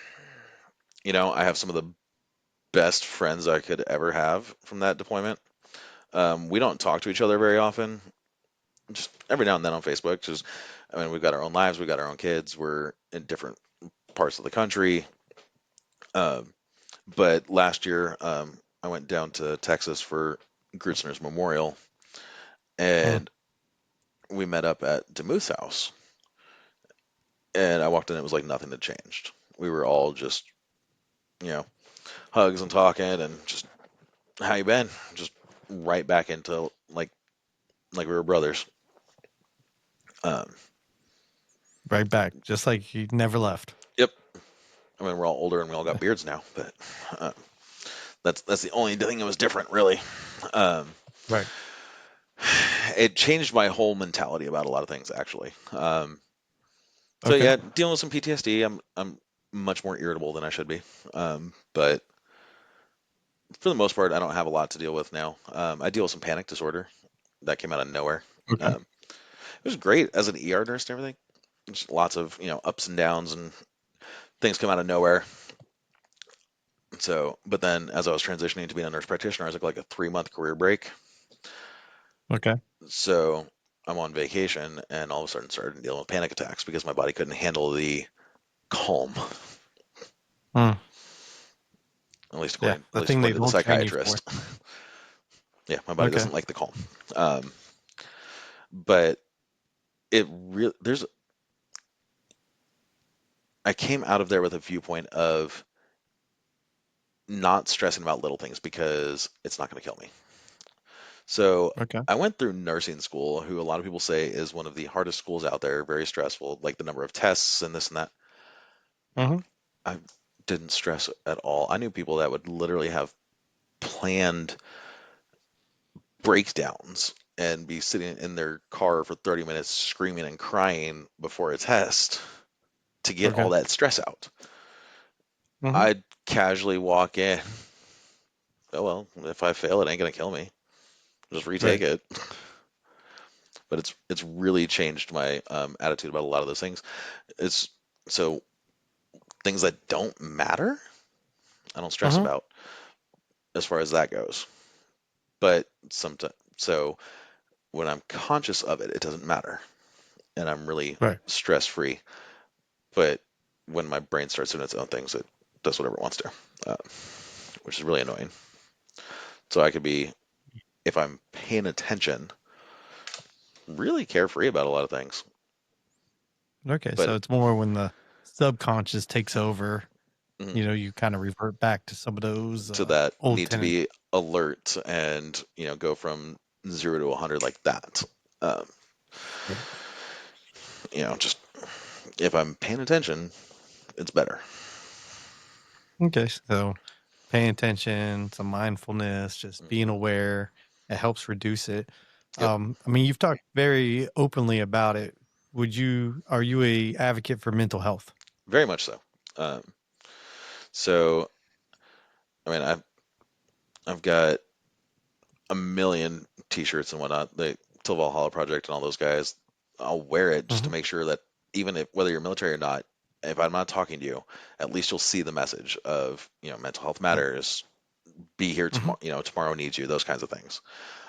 I have some of the best friends I could ever have from that deployment. We don't talk to each other very often, just every now and then on Facebook. Just, I mean, we've got our own lives, we've got our own kids, we're in different parts of the country. Um, but last year, I went down to Texas for Grutzner's memorial, Mm, and we met up at Demuth's house. And I walked in, it was like nothing had changed. We were all just, you know, hugs and talking and just How you been? Just right back into like we were brothers. Um, Right back, just like he never left. yep. I mean, we're all older and we all got beards now, but uh, that's the only thing that was different, really. Um, Right. it changed my whole mentality about a lot of things, actually. So Okay. yeah, dealing with some PTSD, I'm much more irritable than I should be. But for the most part, I don't have a lot to deal with now. I deal with some panic disorder that came out of nowhere. Okay. It was great as an ER nurse and everything. Just lots of ups and downs and things come out of nowhere. So, but then as I was transitioning to being a nurse practitioner, I took like a 3 month career break. Okay. So I'm on vacation and all of a sudden started dealing with panic attacks because my body couldn't handle the calm, Hmm. Yeah, at the least thing they according to the don't train you for. psychiatrist. Yeah, my body Okay. doesn't like the calm. Um, but it really there's I came out of there with a viewpoint of not stressing about little things because it's not going to kill me. So Okay. I went through nursing school, who a lot of people say is one of the hardest schools out there, very stressful, like the number of tests and this and that. Hmm. I didn't stress at all. I knew people that would literally have planned breakdowns and be sitting in their car for 30 minutes screaming and crying before a test to get Okay. all that stress out. Hmm. I'd casually walk in. Oh well, if I fail, it ain't gonna kill me. Just retake Right. it. But it's really changed my attitude about a lot of those things. It's so things that don't matter, I don't stress Hmm. about as far as that goes. But sometimes, so when I'm conscious of it, it doesn't matter, and I'm really Right. stress free. But when my brain starts doing its own things, it does whatever it wants to, uh, which is really annoying. So I could be, if I'm paying attention, really carefree about a lot of things. Okay. So But it's more when the subconscious takes over, mm, you kind of revert back to some of those to that, old need to tendencies. be alert and go from 0 to 100 like that. Um, Right. just if I'm paying attention, it's better. Okay. So paying attention, some mindfulness, just being Hmm. aware, it helps reduce it. Yep, I mean, you've talked very openly about it. Are you a advocate for mental health? very much so. Um, so I mean, I've got a million T-shirts and whatnot. The Till Valhalla Project and all those guys. I'll wear it just to Hmm. make sure that even if whether you're military or not, if I'm not talking to you, at least you'll see the message of mental health Right. matters. Be here Hmm. tomorrow. Tomorrow needs you. Those kinds of things.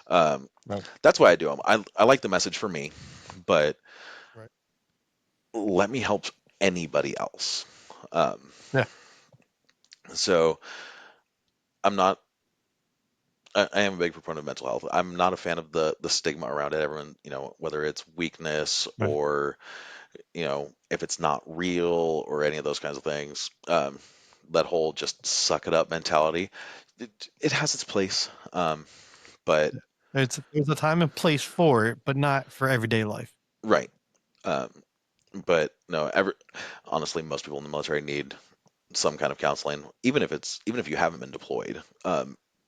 Um, Right. that's why I do them. I like the message for me, but Right. let me help anybody else. Um, Yeah. so I'm not. I am a big proponent of mental health. I'm not a fan of the stigma around it. Everyone, whether it's weakness Right. or if it's not real or any of those kinds of things. That whole just suck it up mentality, it has its place. But There's a time and place for it, but not for everyday life. right. Um, but no, honestly, most people in the military need some kind of counseling, even if you haven't been deployed.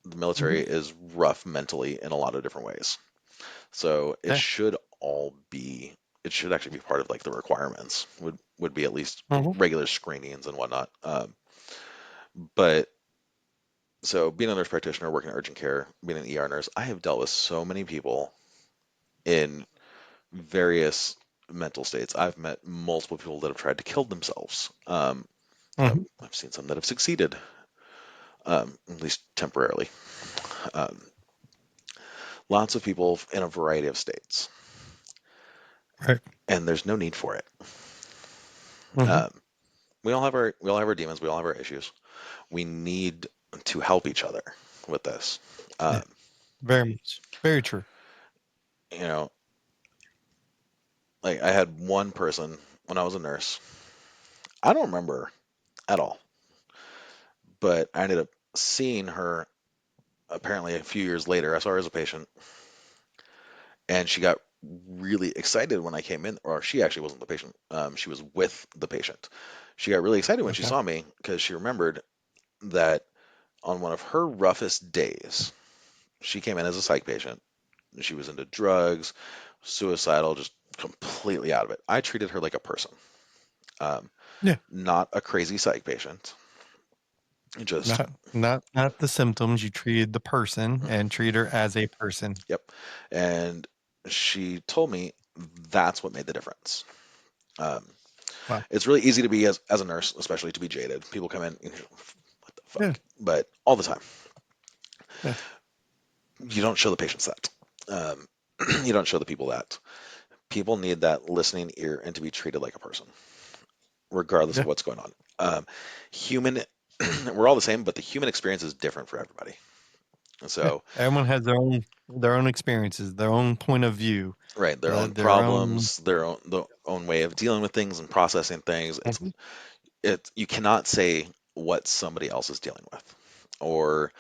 The Hmm. military is rough mentally in a lot of different ways, so Yeah. it should actually be part of like the requirements would be at least Hmm. regular screenings and whatnot. But so being a nurse practitioner, working in urgent care, being an ER nurse, I have dealt with so many people in various mental states. I've met multiple people that have tried to kill themselves. Hmm. I've seen some that have succeeded, at least temporarily. Um, lots of people in a variety of states, Right. and there's no need for it. Hmm. Um, we all have our demons. We all have our issues. We need to help each other with this. Yeah. Um, Very much. Very true. you know, like I had one person when I was a nurse. I don't remember at all, but I ended up seeing her apparently a few years later, I saw her as a patient, and she got really excited when I came in, or she actually wasn't the patient. She was with the patient. She got really excited when she Okay. saw me because she remembered that on one of her roughest days, she came in as a psych patient. She was into drugs, suicidal, just completely out of it. I treated her like a person, um, Yeah. not a crazy psych patient. Just, Not the symptoms. You treated the person and treat her as a person. yep. And she told me that's what made the difference. Um, Wow. it's really easy to be as a nurse, especially to be jaded. People come in, what the Yeah. fuck? But all the time, Yeah. you don't show the patients that. You don't show the people that. People need that listening ear and to be treated like a person, regardless of Yeah. what's going on. Human, we're all the same, but the human experience is different for everybody. And Yeah. so, Everyone has their own experiences, their own point of view, right, their own their own. problems, their own way of dealing with things and processing things. Mhm. It you cannot say what somebody else is dealing with or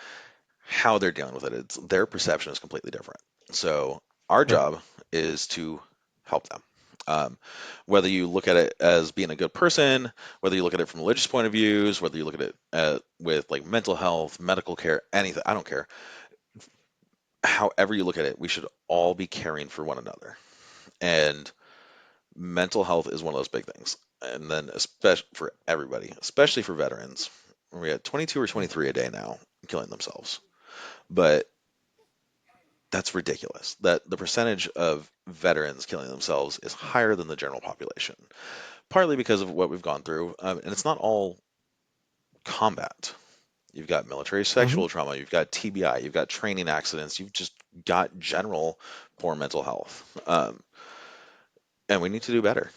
how they're dealing with it. It's their perception is completely different. So our Yeah. job is to help them. Um, whether you look at it as being a good person, whether you look at it from religious point of views, whether you look at it with like mental health, medical care, anything, I don't care. However you look at it, we should all be caring for one another. And mental health is one of those big things. And then especially for everybody, especially for veterans, we had 22 or 23 a day now killing themselves. But that's ridiculous. That the percentage of veterans killing themselves is higher than the general population, partly because of what we've gone through. And it's not all combat. You've got military Hmm. sexual trauma, you've got TBI, you've got training accidents, you've just got general poor mental health. And we need to do better.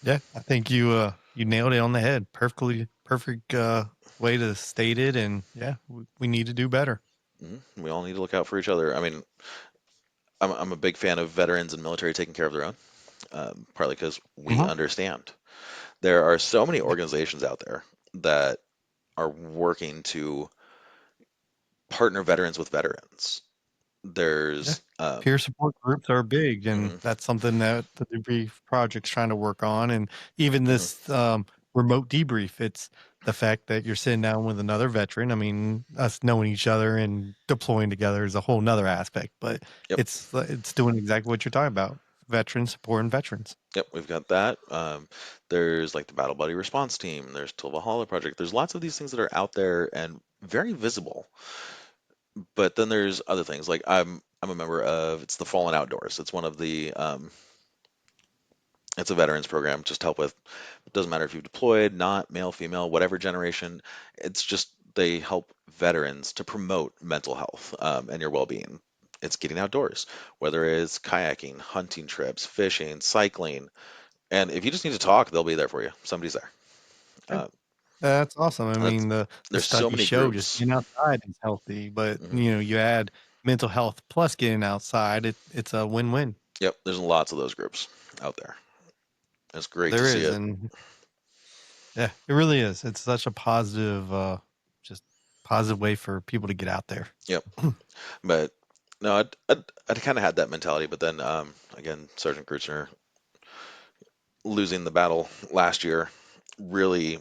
Yeah. I think you nailed it on the head. Perfect way to state it. And yeah, we need to do better. We all need to look out for each other. I mean, I'm a big fan of veterans and military taking care of their own, partly because we Hmm. understand. There are so many Yeah. organizations out there that are working to partner veterans with veterans. Yeah. There's, Peer support groups are big, and mhm, that's something that the Debrief project's trying to work on. And even mhm, this remote debrief, it's the fact that you're sitting down with another veteran. I mean, us knowing each other and deploying together is a whole nother aspect, but yep, it's doing exactly what you're talking about. Veterans supporting veterans. yep, we've got that. There's like the Battle Buddy Response Team. There's Tool Valhalla Project. There's lots of these things that are out there and very visible. But then there's other things like I'm a member of it's the Fallen Outdoors. It's one of the it's a veterans program. Just help with it doesn't matter if you've deployed, not male, female, whatever generation. It's just they help veterans to promote mental health and your well-being. It's getting outdoors, whether it's kayaking, hunting trips, fishing, cycling, and if you just need to talk, they'll be there for you. Somebody's there. Yeah. Uh, That's awesome. I that's mean, the there's so studies many show just groups. being outside is healthy, but Hmm. you add mental health plus getting outside, it's a win-win. Yep, there's lots of those groups out there. It's great to There see is, it. and yeah, it really is. It's such a positive, just positive way for people to get out there. Yep, but no, I'd kind of had that mentality, but then again, Sergeant Kreutzner losing the battle last year really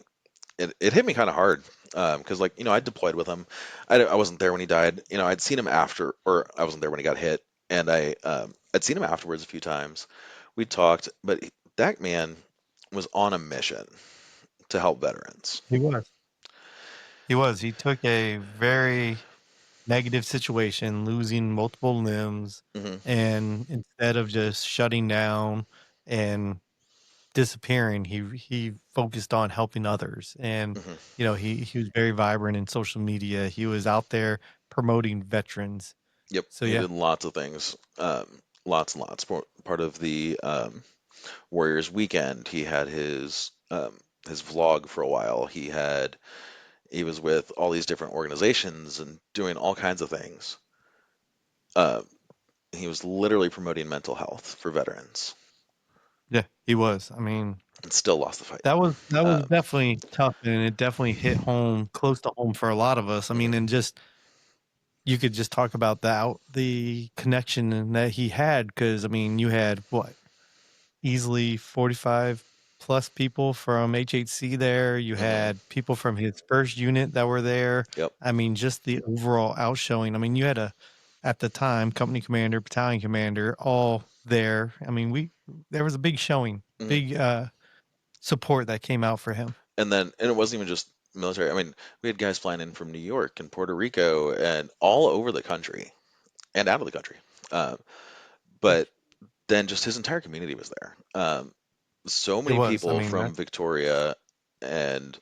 it hit me kind of hard because like I deployed with him. I wasn't there when he died. I'd seen him after, or I wasn't there when he got hit, and I'd seen him afterwards a few times. We talked, but that man was on a mission to help veterans. He was. He was. He took a very negative situation, losing multiple limbs, Hmm. and instead of just shutting down and disappearing, he focused on helping others. And Hmm. he was very vibrant in social media. He was out there promoting veterans. Yep, So he yeah, did lots of things, lots and lots. Part of the Warriors Weekend, he had his vlog for a while. He was with all these different organizations and doing all kinds of things. Uh, he was literally promoting mental health for veterans. yeah, He was. I mean, and still lost the fight. that was Um, definitely tough, and it definitely hit home, close to home for a lot of us. I mhm, mean, and just you could just talk about the connection that he had, because I mean, you had what, easily 45 plus people from HHC there. You mhm, had people from his first unit that were there. yep. I mean, just the overall outshowing. I mean, you had at the time, company commander, battalion commander, all there. I mean, there was a big showing, Mhm. big support that came out for him. And it wasn't even just military. I mean, we had guys flying in from New York and Puerto Rico and all over the country and out of the country. Uh, but then just his entire community was there. So It many was. I people mean, from Victoria, and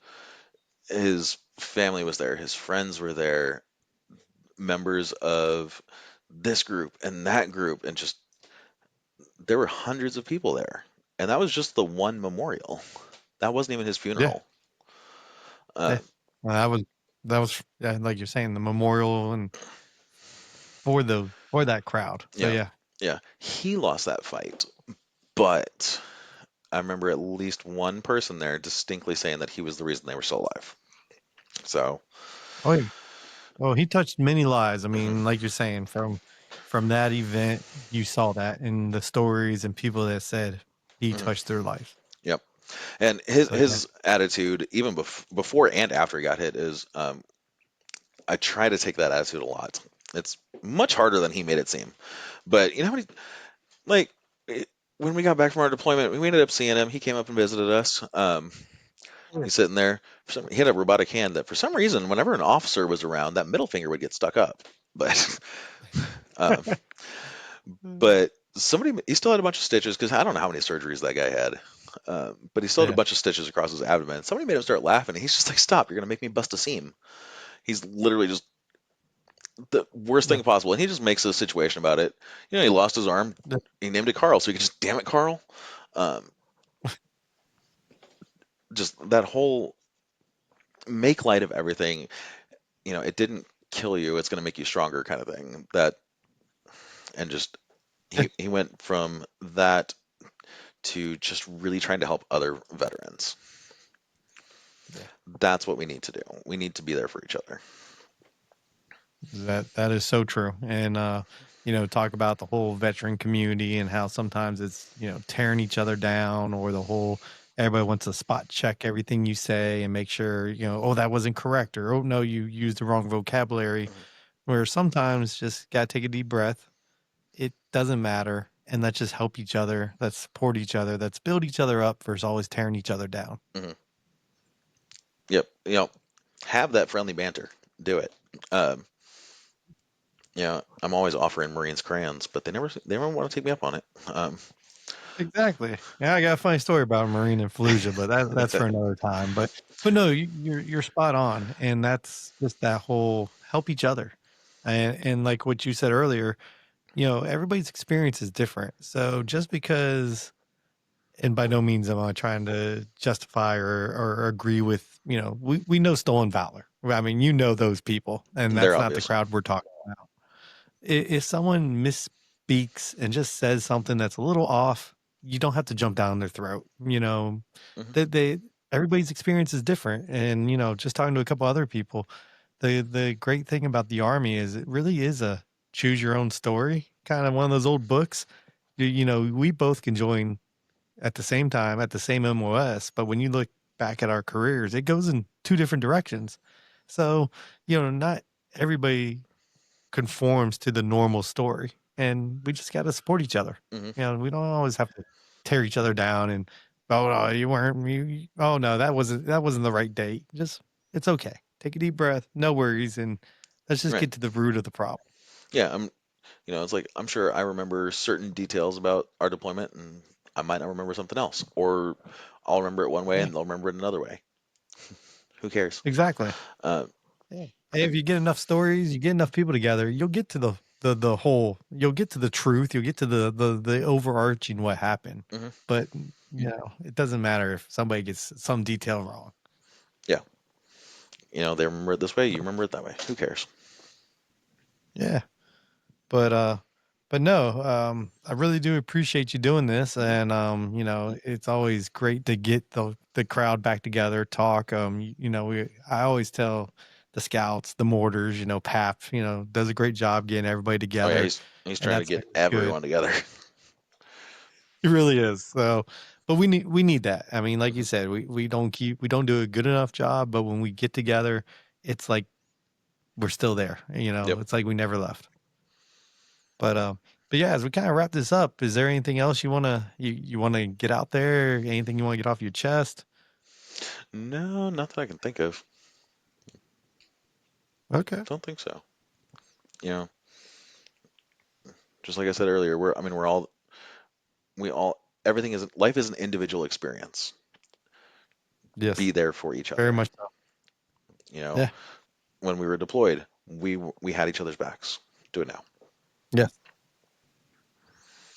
his family was there, his friends were there, members of this group and that group, and just there were hundreds of people there. And that was just the one memorial. That wasn't even his yeah, funeral. yeah. Uh, Well, that was yeah, like you're saying, the memorial and for that crowd. So yeah, yeah, yeah. He lost that fight, but I remember at least one person there distinctly saying that he was the reason they were still alive. So, oh yeah. Oh, he touched many lives. I mhm, mean, like you're saying, from that event, you saw that in the stories and people that said he mhm, touched their life. yep. And his So yeah, his attitude, even before and after he got hit, is I try to take that attitude a lot. It's much harder than he made it seem. But you know how many like it, when we got back from our deployment, we ended up seeing him. He came up and visited us. yeah. He's sitting there. He had a robotic hand that, for some reason, whenever an officer was around, that middle finger would get stuck up. But um, but somebody, he still had a bunch of stitches because I don't know how many surgeries that guy had. But he still had a Yeah, bunch of stitches across his abdomen. Somebody made him start laughing, and he's just like, "Stop! You're gonna make me bust a seam." He's literally just the worst yeah, thing possible, and he just makes a situation about it. You know, he lost his arm. yeah, He named it Carl, so he could just, damn it, Carl. Um, just that whole make light of everything. You know, it didn't kill you; it's going to make you stronger, kind of thing. That and just yeah, he went from that to just really trying to help other veterans. yeah. That's what we need to do. We need to be there for each other. That is so true. And talk about the whole veteran community and how sometimes it's, tearing each other down, or the whole everybody wants to spot check everything you say and make sure, oh, that wasn't correct, or oh no, you used the wrong vocabulary. Mhm, Where sometimes just gotta take a deep breath. It doesn't matter. And let's just help each other. Let's support each other. Let's build each other up versus always tearing each other down. mhm. Yep. Have that friendly banter. Do it. Um, I'm always offering Marines crayons, but they never want to take me up on it. Exactly. Yeah, I got a funny story about Marine and Fallujah, but that's for another time. But no, you're spot on, and that's just that whole help each other, and like what you said earlier, everybody's experience is different. So just because, and by no means am I trying to justify or agree with, we know stolen valor. I mean, those people, and They're that's not the obvious. crowd we're talking about. If someone misspeaks and just says something that's a little off, you don't have to jump down their throat. Hmm. They everybody's experience is different, and just talking to a couple other people, the great thing about the Army is it really is a choose your own story, kind of one of those old books. We both can join at the same time at the same MOS, but when you look back at our careers, it goes in two different directions. So, not everybody conforms to the normal story, and we just got to support each other. Hmm. We don't always have to tear each other down and, oh no, you weren't oh no, that wasn't the right date. Just, it's okay. Take a deep breath. No worries, and let's just Right. get to the root of the problem. Yeah. It's like I'm sure I remember certain details about our deployment, and I might not remember something else, or I'll remember it one way Yeah, and they'll remember it another way. Who cares? exactly. Uh, Yeah. Hey, if you get enough stories, you get enough people together, you'll get to the whole, you'll get to the truth, you'll get to the overarching what happened. mhm. But it doesn't matter if somebody gets some detail wrong. Yeah. They remember it this way, you remember it that way. Who cares? Yeah. But But no, I really do appreciate you doing this, Hmm. and it's always great to get the crowd back together, talk. I always tell the scouts, the mortars, Pap, does a great job getting everybody Oh yeah, together, he's and trying to that's get always good. everyone together. It really is. So, but we need that. I mean, like you Hmm. said, we don't do a good enough job, but when we get together, it's like we're still there. Yep. It's like we never left. But yeah, as we kind of wrap this up, is there anything else you wanna get out there? Anything you want to get off your chest? No, not that I can think of. Okay. Don't think so. You know, just like I said earlier, we all everything is life is an individual experience. Be Yes. there for each Very other. much so. You know, Yeah. when we were deployed, we had each other's backs. Do it now. Yes.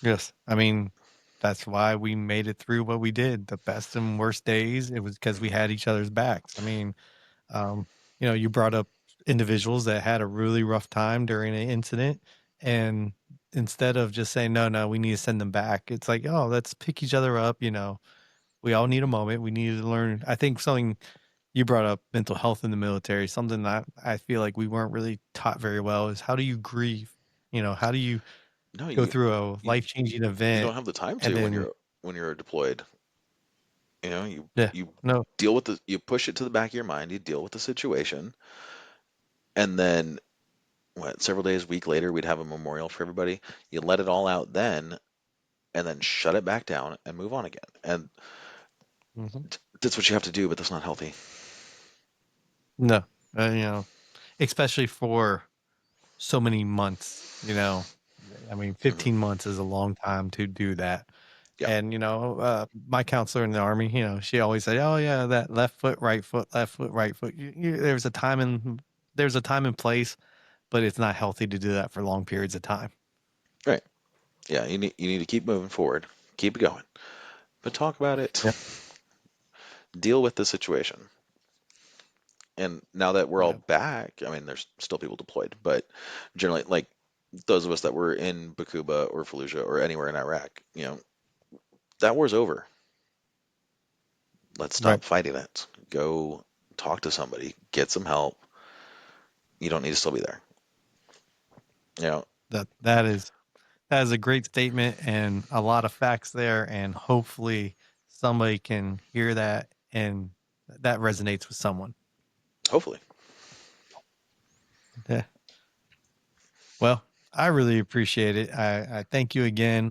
Yes. I mean, that's why we made it through what we did. The best and worst days, it was because we Hmm. had each other's backs. I mean, Um, you brought up individuals that had a really rough time during an incident, and instead of just saying, no, no, we need to send them back, it's like, oh, let's pick each other up. We all need a moment. We need to learn. I think something you brought up, mental health in the military, something that I feel like we weren't really taught very well is how do you grieve? How do you No, go through a you life changing you event don't have the time and to then, when you're deployed. yeah, You no, you push it to the back of your mind. You deal with the situation, and then several days, week later, we'd have a memorial for everybody. You let it all out then, and then shut it back down and move on again. And mhm, that's what you have to do, but that's not healthy. no, especially for so many months, I mean, Hmm. 15 months is a long time to do that. Yeah, And, my counselor in the army, she always said, oh yeah, that left foot, right foot, left foot, right foot. There's a time and place, but it's not healthy to do that for long periods of time. right. Yeah, you need to keep moving forward, keep it going, but talk about it, Yep. deal with the situation. And now that we're all Yep. back, I mean, there's still people deployed, but generally, like those of us that were in Bakuba or Fallujah or anywhere in Iraq, that war's over. Let's Right. stop fighting it. Go talk to somebody, get some help. You don't need to still be there. You know, That is a great statement and a lot of facts there. And hopefully somebody can hear that and that resonates with someone. hopefully. Yeah. Well, I really appreciate it. I thank you again.